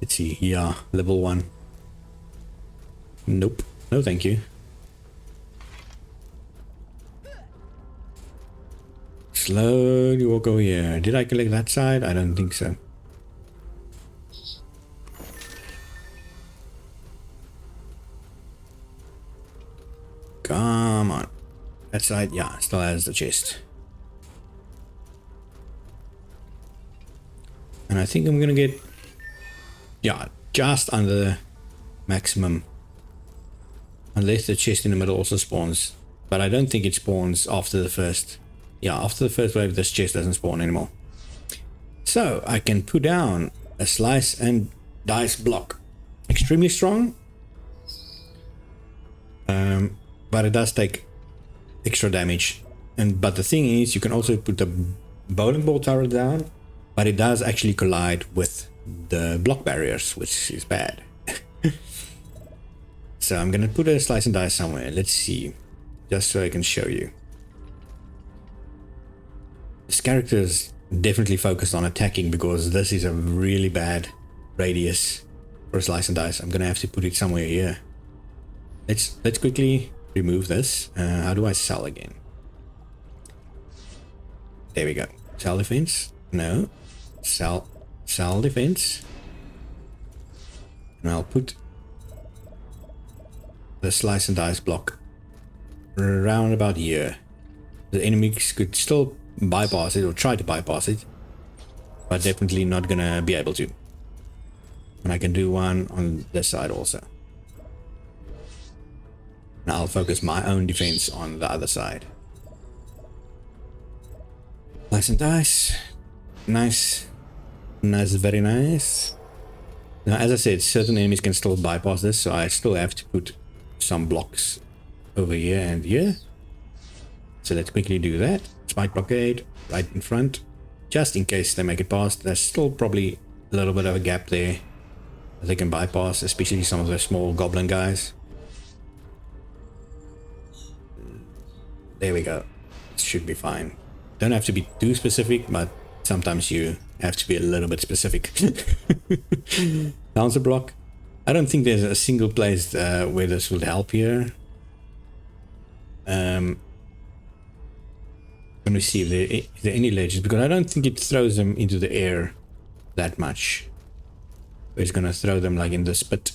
Let's see, yeah, level 1. Nope, no thank you. Slowly walk over here. Did I collect that side? I don't think so. Come on. That side, yeah, still has the chest. And I think I'm gonna get, yeah, just under the maximum. Unless the chest in the middle also spawns. But I don't think it spawns after the first. Yeah, after the first wave, this chest doesn't spawn anymore. So I can put down a slice and dice block. Extremely strong. But it does take extra damage. But the thing is, you can also put the bowling ball turret down, but it does actually collide with the block barriers, which is bad. So I'm gonna put a slice and dice somewhere. Let's see, just so I can show you. This character is definitely focused on attacking because this is a really bad radius for a slice and dice. I'm gonna have to put it somewhere here. Let's quickly remove this. How do I sell again? There we go. Sell defense. No. Sell defense. And I'll put the slice and dice block around about here. The enemies could still bypass it or try to bypass it, but definitely not gonna be able to. And I can do one on this side also. Now I'll focus my own defense on the other side. Slice and dice. Nice. Nice, very nice. Now, as I said, certain enemies can still bypass this, so I still have to put some blocks over here and here. So let's quickly do that. Spike blockade right in front, just in case they make it past. There's still probably a little bit of a gap there that they can bypass, especially some of the small goblin guys. There we go. It should be fine. Don't have to be too specific, but sometimes you have to be a little bit specific. Bouncer block. I don't think there's a single place where this would help here. Let me see if there are any ledges, because I don't think it throws them into the air that much. It's gonna throw them like in the spit.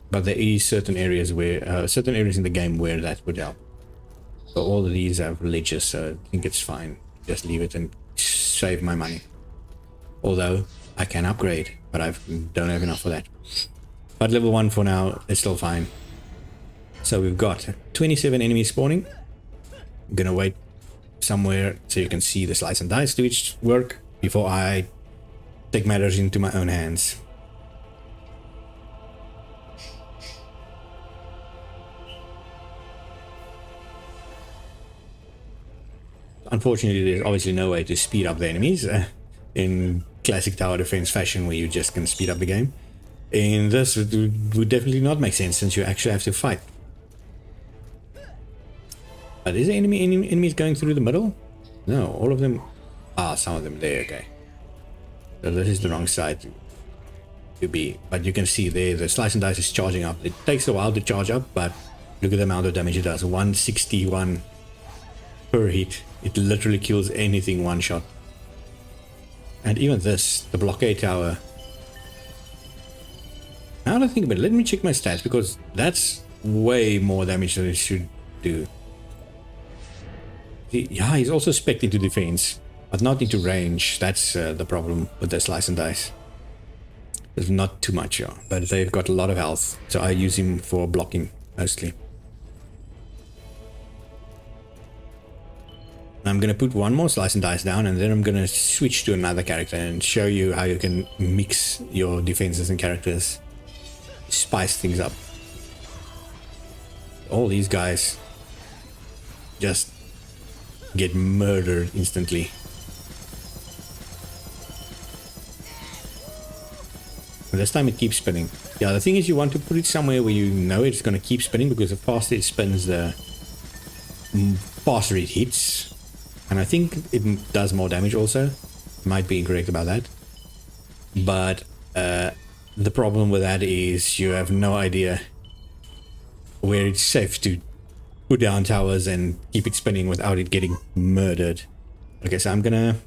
But there is certain areas where certain areas in the game where that would help. So all of these have ledges, so I think it's fine. Just leave it and save my money. Although I can upgrade, but I don't have enough for that. But level 1 for now is still fine. So we've got 27 enemies spawning. I'm gonna wait somewhere so you can see the slice and dice to each work before I take matters into my own hands. Unfortunately, there's obviously no way to speed up the enemies in classic tower defense fashion, where you just can speed up the game. In this, it would definitely not make sense, since you actually have to fight. But is there enemies going through the middle? No, all of them. Ah, some of them there. Okay. So this is the wrong side to be. But you can see there the slice and dice is charging up. It takes a while to charge up, but look at the amount of damage it does. 161 per hit. It literally kills anything one shot. And even this, the blockade tower. Now that I think about it, let me check my stats, because that's way more damage than it should do. See, yeah, he's also spec'd into defense, but not into range. That's the problem with the slice and dice. There's not too much, yeah, but they've got a lot of health, so I use him for blocking mostly. I'm going to put one more slice and dice down, and then I'm going to switch to another character and show you how you can mix your defenses and characters. Spice things up. All these guys just get murdered instantly. And this time it keeps spinning. Yeah, the thing is you want to put it somewhere where you know it's going to keep spinning, because the faster it spins, the faster it hits. And I think it does more damage also. Might be incorrect about that. But the problem with that is you have no idea where it's safe to put down towers and keep it spinning without it getting murdered. Okay, so I'm gonna...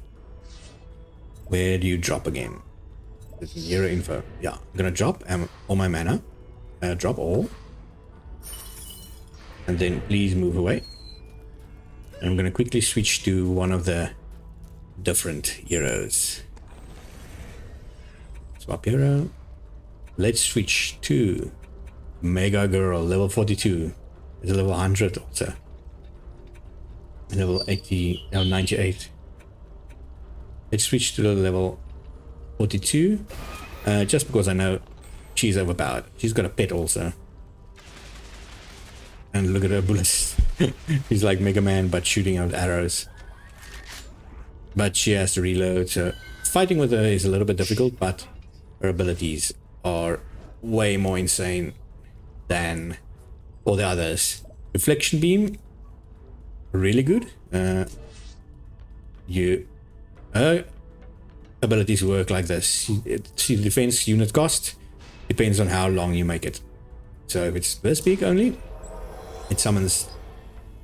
Where do you drop again? This is hero info. Yeah, I'm gonna drop all my mana. Drop all. And then please move away. And I'm gonna quickly switch to one of the different heroes. Swap hero. Let's switch to Mega Girl, level 42. It's a level 100 also. Level 80, no, 98. Let's switch to the level 42. Just because I know she's overpowered. She's got a pet also. And look at her bullets. He's like Mega Man, but shooting out arrows. But she has to reload, so fighting with her is a little bit difficult, but her abilities are way more insane than all the others. Reflection beam, really good. Her abilities work like this. See, the defense unit cost depends on how long you make it. So if it's this big only, it summons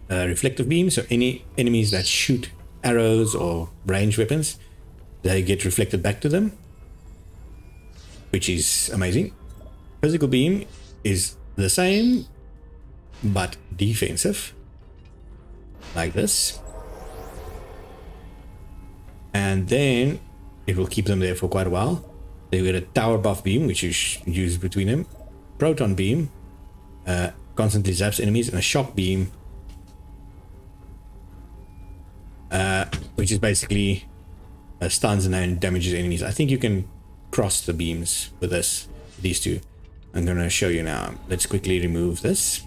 reflective beam, so any enemies that shoot arrows or range weapons, they get reflected back to them, which is amazing. Physical beam is the same but defensive, like this, and then it will keep them there for quite a while. They get a tower buff beam, which is used between them, proton beam, constantly zaps enemies, and a shock beam, which is basically stuns and damages enemies. I think you can cross the beams with these two. I'm gonna show you now. Let's quickly remove this,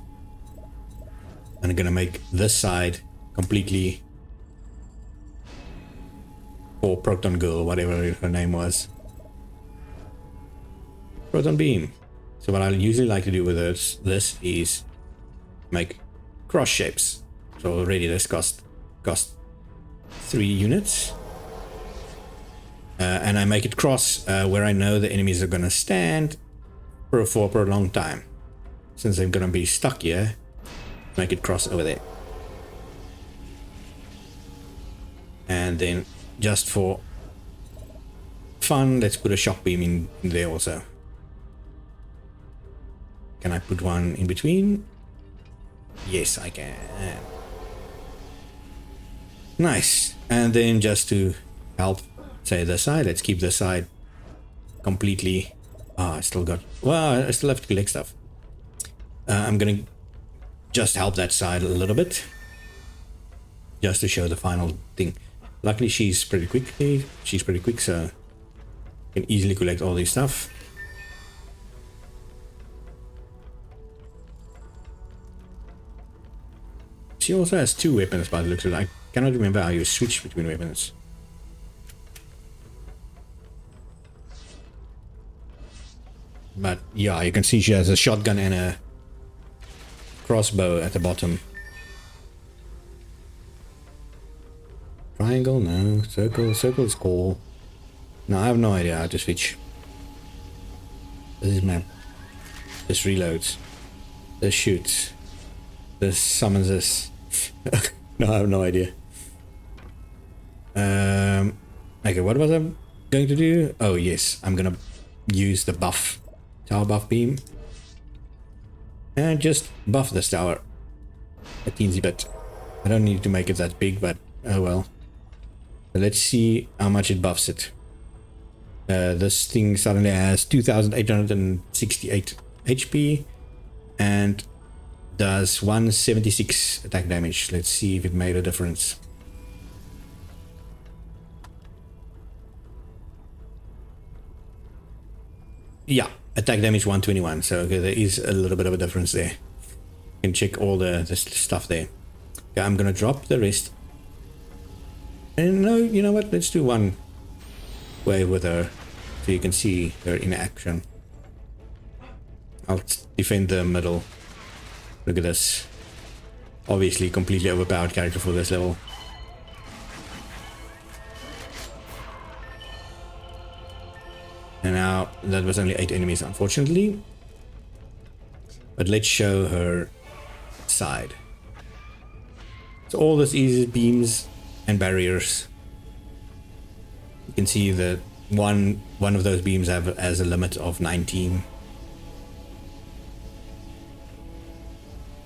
and I'm gonna make this side completely for Proton Girl, whatever her name was. Proton beam. So what I usually like to do with this is make cross shapes. So already this cost 3 units. And I make it cross where I know the enemies are gonna stand for a prolonged time. Since they're gonna be stuck here, make it cross over there. And then just for fun, let's put a shock beam in there also. Can I put one in between? Yes, I can. Nice. And then just to help, say, this side, let's keep this side completely. I still have to collect stuff. I'm gonna just help that side a little bit, just to show the final thing. Luckily she's pretty quick, so I can easily collect all this stuff. She also has 2 weapons by the looks of it. I cannot remember how you switch between weapons. But yeah, you can see she has a shotgun and a crossbow at the bottom. Triangle? No. Circle? Circle is cool. No, I have no idea how to switch. This is map. This reloads. This shoots. This summons us. No, I have no idea. Okay, what was I going to do? Oh yes, I'm gonna use the buff. Tower buff beam. And just buff this tower. A teensy bit. I don't need to make it that big, but oh well. So let's see how much it buffs it. This thing suddenly has 2868 HP and does 176 attack damage. Let's see if it made a difference. Yeah, attack damage 121. So okay, there is a little bit of a difference there. You can check all the stuff there. Okay, I'm gonna drop the rest. And no, you know what? Let's do one wave with her so you can see her in action. I'll defend the middle. Look at this. Obviously completely overpowered character for this level. And now that was only 8 enemies, unfortunately. But let's show her side. So all this is beams and barriers. You can see that one of those beams has a limit of 19.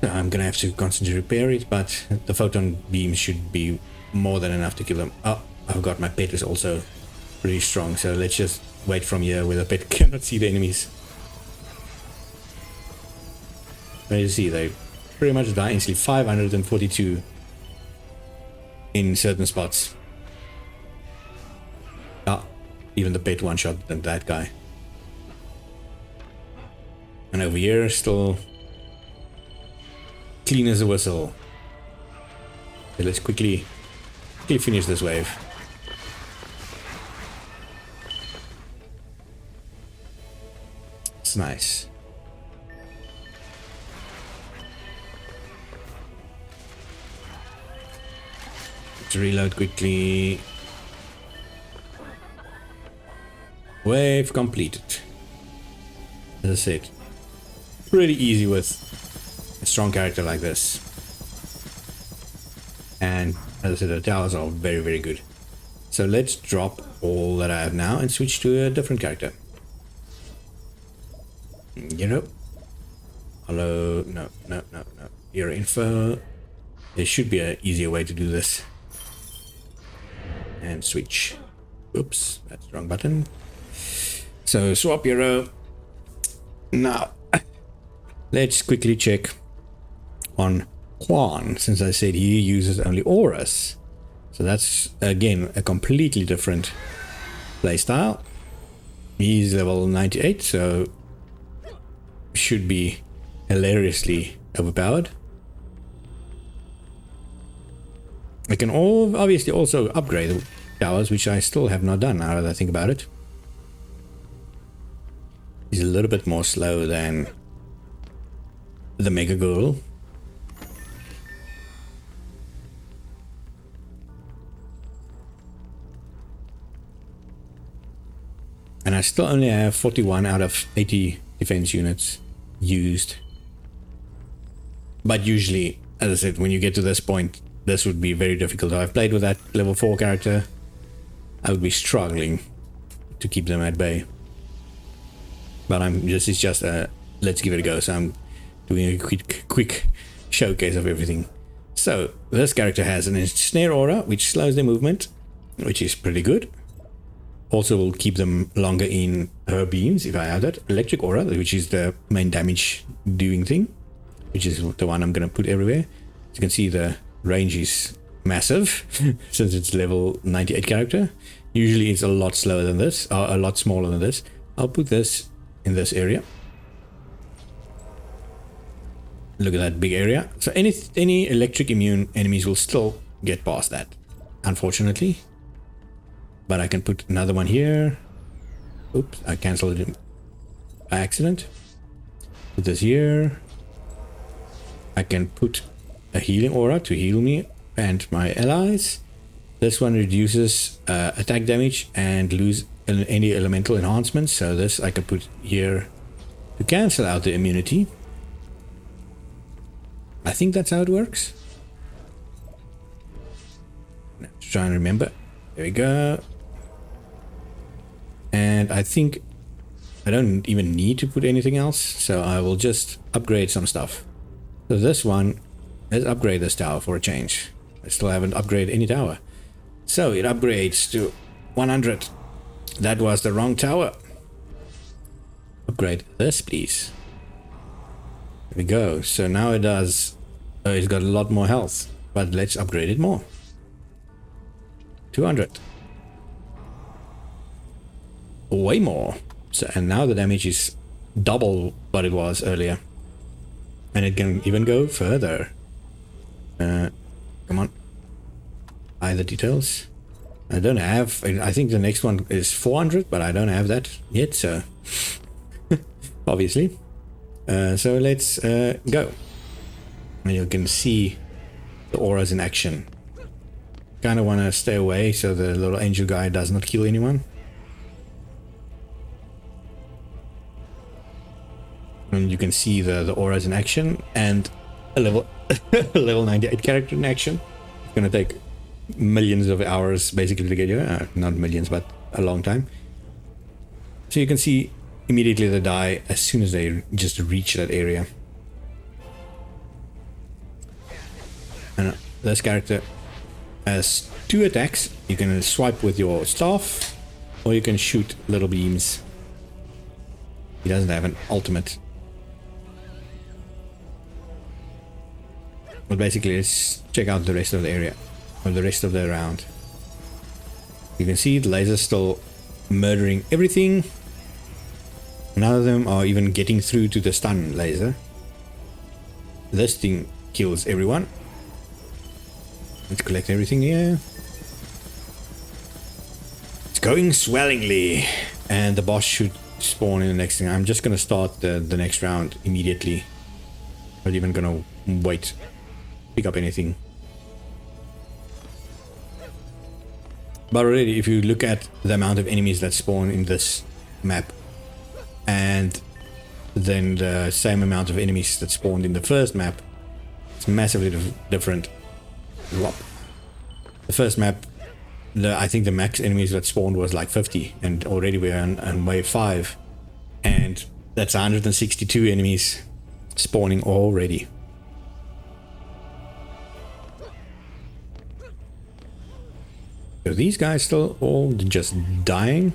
So I'm gonna have to constantly repair it, but the photon beam should be more than enough to kill them. Oh, I've got my pet is also pretty strong, so let's just wait from here where the pet cannot see the enemies. As you see, they pretty much die instantly. 542 in certain spots. Ah, even the pet one-shot than that guy. And over here, still clean as a whistle. Okay, let's quickly finish this wave. It's nice. Let's reload quickly. Wave completed. As I said, pretty easy with a strong character like this. And as I said, the towers are very, very good. So let's drop all that I have now and switch to a different character. You know, hello, no. Your info. There should be an easier way to do this. And switch. Oops, that's the wrong button. So swap hero. Now, let's quickly check on Quan, since I said he uses only auras. So that's again a completely different playstyle. He's level 98, so should be hilariously overpowered. I can obviously also upgrade the towers, which I still have not done now that I think about it. He's a little bit more slow than the Mega Girl. And I still only have 41 out of 80 defense units used. But usually, as I said, when you get to this point, this would be very difficult. If I've played with that level 4 character, I would be struggling to keep them at bay. But it's just a let's give it a go. So I'm doing a quick showcase of everything. So this character has an ensnare aura, which slows their movement, which is pretty good. Also will keep them longer in her beams if I have that. Electric aura, which is the main damage doing thing, which is the one I'm gonna put everywhere. As you can see, the range is massive since it's level 98 character. Usually it's a lot slower than this, or a lot smaller than this. I'll put this in this area. Look at that big area. So any electric immune enemies will still get past that, unfortunately. But I can put another one here. Oops, I cancelled it by accident. Put this here. I can put a healing aura to heal me and my allies. This one reduces attack damage and lose any elemental enhancements. So this I can put here to cancel out the immunity. I think that's how it works. Let's try and remember. There we go. And I think I don't even need to put anything else, so I will just upgrade some stuff. So this one, let's upgrade this tower for a change. I still haven't upgraded any tower. So it upgrades to 100. That was the wrong tower. Upgrade this, please. There we go. So now it does, it's got a lot more health, but let's upgrade it more. 200. Way more. So, and now the damage is double what it was earlier. And it can even go further. Come on. Buy the details. I don't have, I think the next one is 400, but I don't have that yet, so obviously. So let's go. And you can see the auras in action. Kind of want to stay away so the little angel guy does not kill anyone. And you can see the auras in action and a level level 98 character in action. It's gonna take millions of hours basically to get you, not millions, but a long time. So you can see immediately they die as soon as they just reach that area. And this character has 2 attacks. You can swipe with your staff, or you can shoot little beams. He doesn't have an ultimate. But basically, let's check out the rest of the area, or the rest of the round. You can see the laser's still murdering everything. None of them are even getting through to the stun laser. This thing kills everyone. Let's collect everything here. It's going swellingly, and the boss should spawn in the next thing. I'm just gonna start the next round immediately. Not even gonna wait. Pick up anything. But already, if you look at the amount of enemies that spawn in this map, and then the same amount of enemies that spawned in the first map, it's massively different. The first map, I think the max enemies that spawned was like 50, and already we're on wave 5, and that's 162 enemies spawning already. Are these guys still all just dying?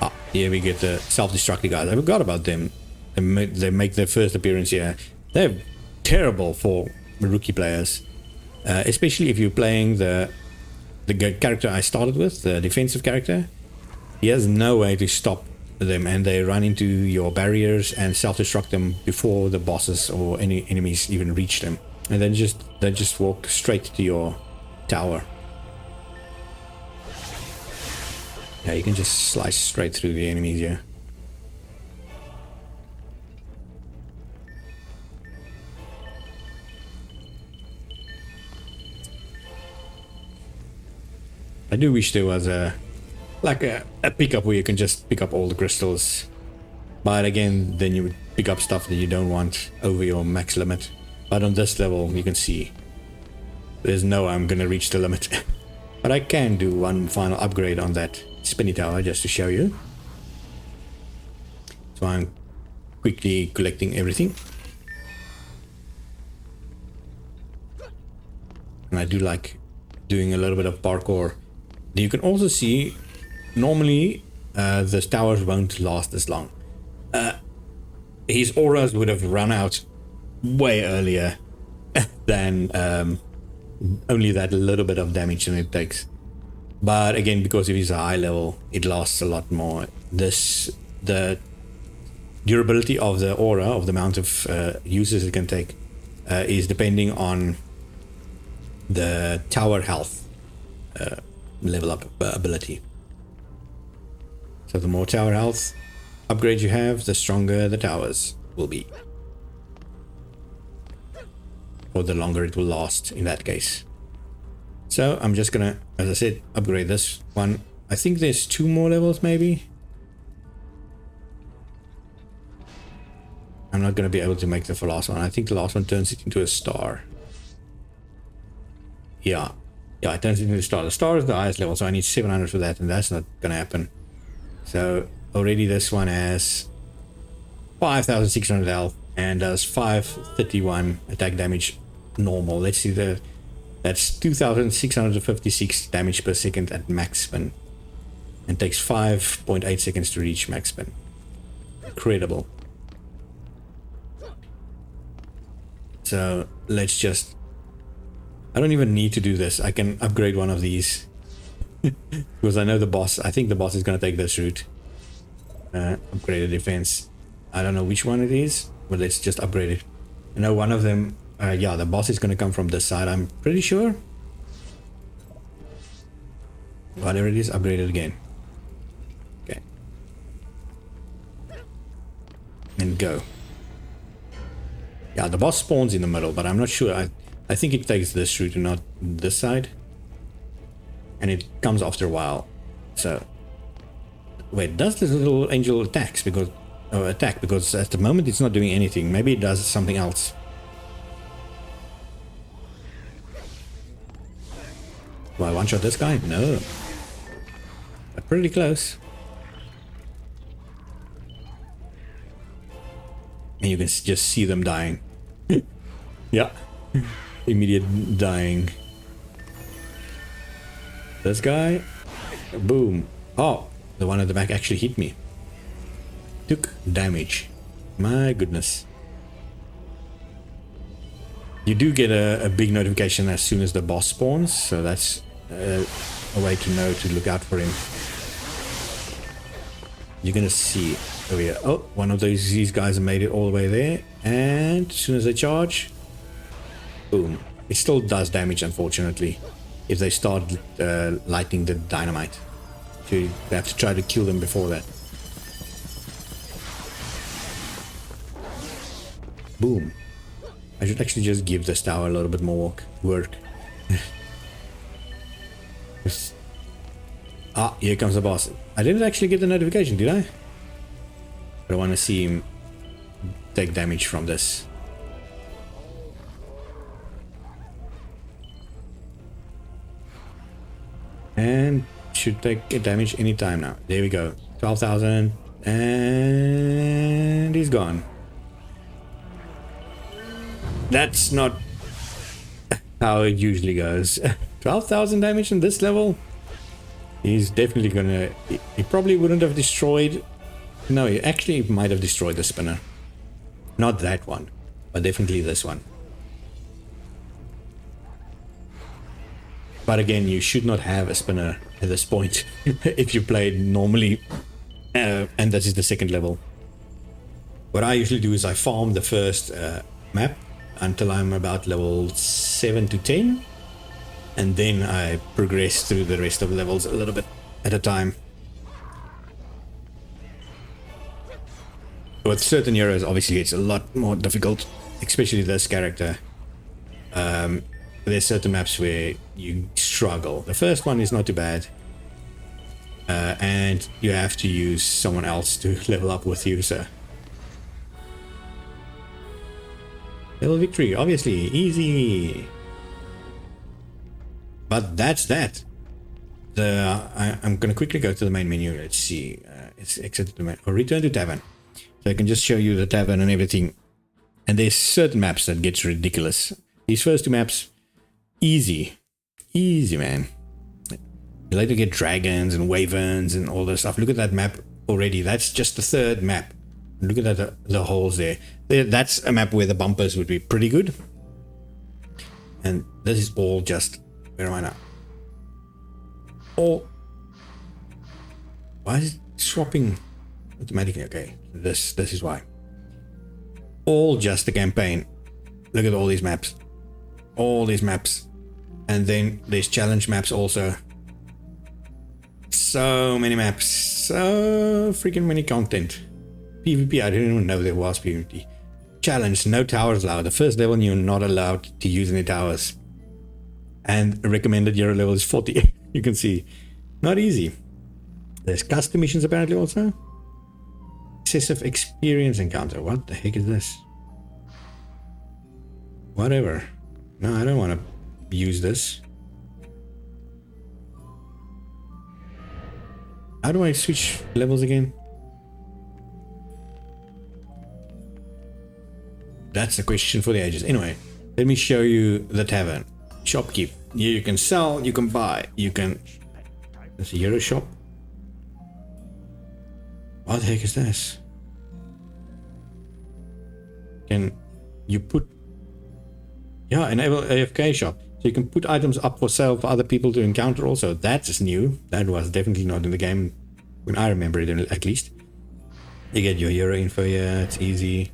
Ah, here we get the self-destructive guys. I forgot about them. They make their first appearance here. They're terrible for rookie players, especially if you're playing the character I started with, the defensive character. He has no way to stop them, and they run into your barriers and self-destruct them before the bosses or any enemies even reach them, and then they just walk straight to your tower. Yeah, you can just slice straight through the enemies here. I do wish there was a pickup where you can just pick up all the crystals, but again, then you would pick up stuff that you don't want over your max limit. But on this level, you can see there's no way I'm gonna reach the limit. But I can do one final upgrade on that spinny tower just to show you. So I'm quickly collecting everything. And I do like doing a little bit of parkour. You can also see, normally the towers won't last this long. His auras would have run out way earlier than only that little bit of damage that it takes. But again, because if he's a high level, it lasts a lot more. The durability of the aura, of the amount of uses it can take, is depending on the tower health level up ability. So the more tower health upgrade you have, the stronger the towers will be, or the longer it will last in that case. So I'm just gonna, as I said, upgrade this one. I think there's 2 more levels maybe. I'm not gonna be able to make the last one. I think the last one turns it into a star. Yeah, it turns it into a star. The star is the highest level, so I need 700 for that, and that's not gonna happen. So already this one has 5,600 health and does 531 attack damage normal. Let's see, that's 2,656 damage per second at max spin, and takes 5.8 seconds to reach max spin. Incredible. So let's just, I don't even need to do this. I can upgrade one of these because I know the boss, I think the boss is going to take this route. Upgrade the defense. I don't know which one it is, but let's just upgrade it. I know one of them, yeah, the boss is going to come from this side, I'm pretty sure. Whatever it is, upgrade it again. Okay. And go. Yeah, the boss spawns in the middle, but I'm not sure. I think it takes this route and not this side. And it comes after a while. So, wait, does this little angel attack because at the moment it's not doing anything. Maybe it does something else. Do I one-shot this guy? No. But pretty close. And you can just see them dying. Yeah. Immediate dying. This guy. Boom. Oh, the one at the back actually hit me. Took damage. My goodness. You do get a big notification as soon as the boss spawns, so that's a way to know to look out for him. You're gonna see over here. Oh, one of these guys made it all the way there, and as soon as they charge, boom. It still does damage, unfortunately, if they start lighting the dynamite. So you have to try to kill them before that. Boom. I should actually just give this tower a little bit more work. Ah, here comes the boss. I didn't actually get the notification, did I? But I want to see him take damage from this. And should take damage anytime now. There we go. 12,000. And he's gone. That's not how it usually goes. 12,000 damage on this level? He's definitely gonna... He probably wouldn't have destroyed... No, he actually might have destroyed the spinner. Not that one, but definitely this one. But again, you should not have a spinner at this point if you played normally, and that is the second level. What I usually do is I farm the first map until I'm about level 7 to 10, and then I progress through the rest of the levels a little bit at a time. With certain heroes, obviously it's a lot more difficult, especially this character. There's certain maps where you struggle. The first one is not too bad, and you have to use someone else to level up with you, so level victory, obviously, easy. But that's that. I'm gonna quickly go to the main menu. Let's see, it's exit the or return to tavern, so I can just show you the tavern and everything. And there's certain maps that gets ridiculous. These first 2 maps, easy, man. You later get dragons and wyverns and all this stuff. Look at that map already. That's just the 3rd map. Look at that, the holes there. That's a map where the bumpers would be pretty good. And this is all just... Where am I now? All... Why is it swapping automatically? Okay, this is why. All just the campaign. Look at all these maps. All these maps. And then there's challenge maps also. So many maps. So freaking many content. PvP, I didn't even know there was PvP. Challenge, no towers allowed. The first level you're not allowed to use any towers. And recommended hero level is 40. You can see, not easy. There's custom missions apparently also. Excessive experience encounter. What the heck is this? Whatever. No, I don't want to use this. How do I switch levels again? That's the question for the ages. Anyway, let me show you the tavern. Shopkeep. Here you can sell, you can buy, you can... There's a hero shop. What the heck is this? Can you put... Yeah, enable AFK shop. So you can put items up for sale for other people to encounter also. That is new. That was definitely not in the game when I remember it, at least. You get your hero info here, it's easy.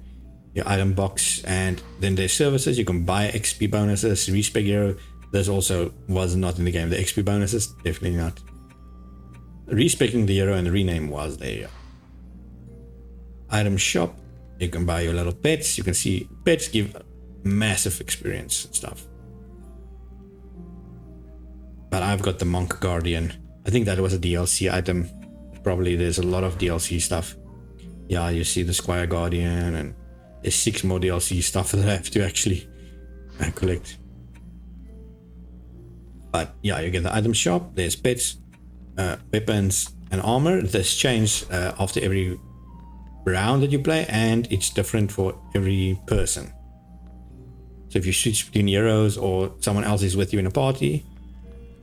Your item box, and then there's services. You can buy XP bonuses, respec hero. This also was not in the game. The XP bonuses, definitely not. Respecing the hero and the rename was there. Item shop. You can buy your little pets. You can see pets give massive experience and stuff. But I've got the Monk Guardian. I think that was a DLC item. Probably there's a lot of DLC stuff. Yeah, you see the Squire Guardian, and there's 6 more DLC stuff that I have to actually collect. But yeah, you get the item shop. There's pets, weapons, and armor. This changes after every round that you play, and it's different for every person. So if you switch between heroes or someone else is with you in a party,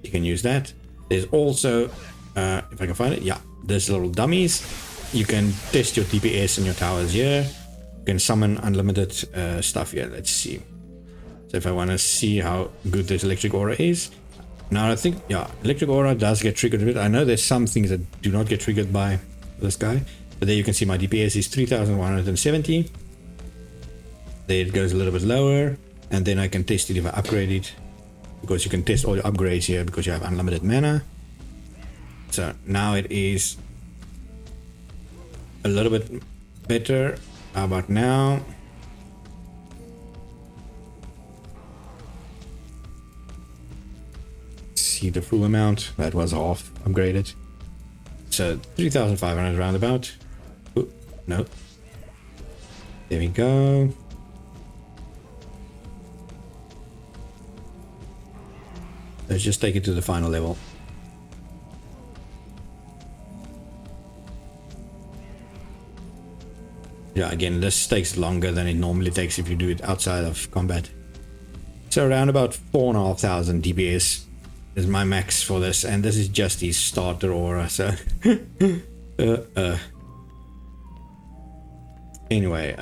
you can use that. There's also, if I can find it, yeah, there's little dummies. You can test your DPS and your towers here. You can summon unlimited stuff here. Let's see. So if I want to see how good this electric aura is. Now I think, yeah, electric aura does get triggered a bit. I know there's some things that do not get triggered by this guy. But there you can see my DPS is 3170. There it goes a little bit lower. And then I can test it if I upgrade it. Because you can test all your upgrades here because you have unlimited mana. So now it is a little bit better. How about now? See the full amount. That was half upgraded. So 3,500 roundabout. Ooh, no. There we go. Let's just take it to the final level. Yeah, again, this takes longer than it normally takes if you do it outside of combat. So around about 4,500 DPS is my max for this, and this is just the starter aura, so... Anyway,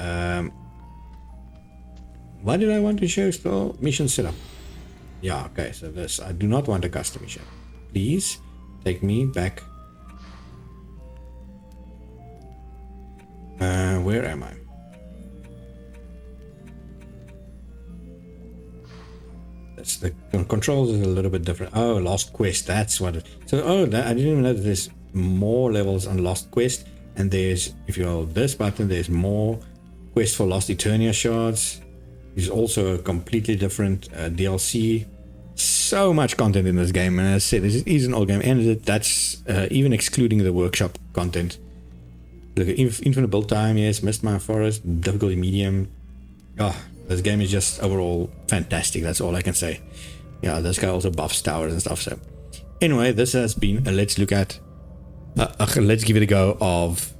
what did I want to show still? Mission setup. Yeah, okay, so this, I do not want a custom mission. Please take me back. Where am I? That's the controls is a little bit different. Oh, Lost Quest, that's what it... So, oh, that, I didn't even know that there's more levels on Lost Quest. And there's, if you hold this button, there's more Quest for Lost Eternia shards. There's also a completely different DLC. So much content in this game, and as I said, this is an old game, and that's even excluding the workshop content. Look at infinite build time, yes, Mistmire Forest, difficulty medium. Oh, this game is just overall fantastic, that's all I can say. Yeah, this guy also buffs towers and stuff, so. Anyway, this has been a let's look at, let's give it a go of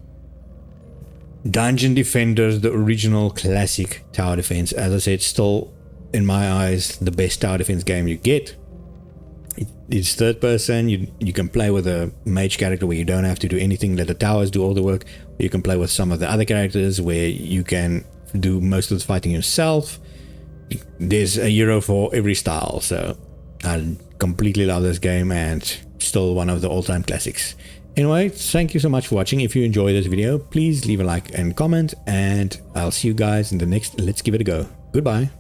Dungeon Defenders, the original classic tower defense. As I said, still, in my eyes, the best tower defense game you get. It's third person. You can play with a mage character where you don't have to do anything, let the towers do all the work. You can play with some of the other characters where you can do most of the fighting yourself. There's a hero for every style, so I completely love this game, and still one of the all-time classics. Anyway, thank you so much for watching. If you enjoyed this video, please leave a like and comment, and I'll see you guys in the next Let's Give It a Go. Goodbye.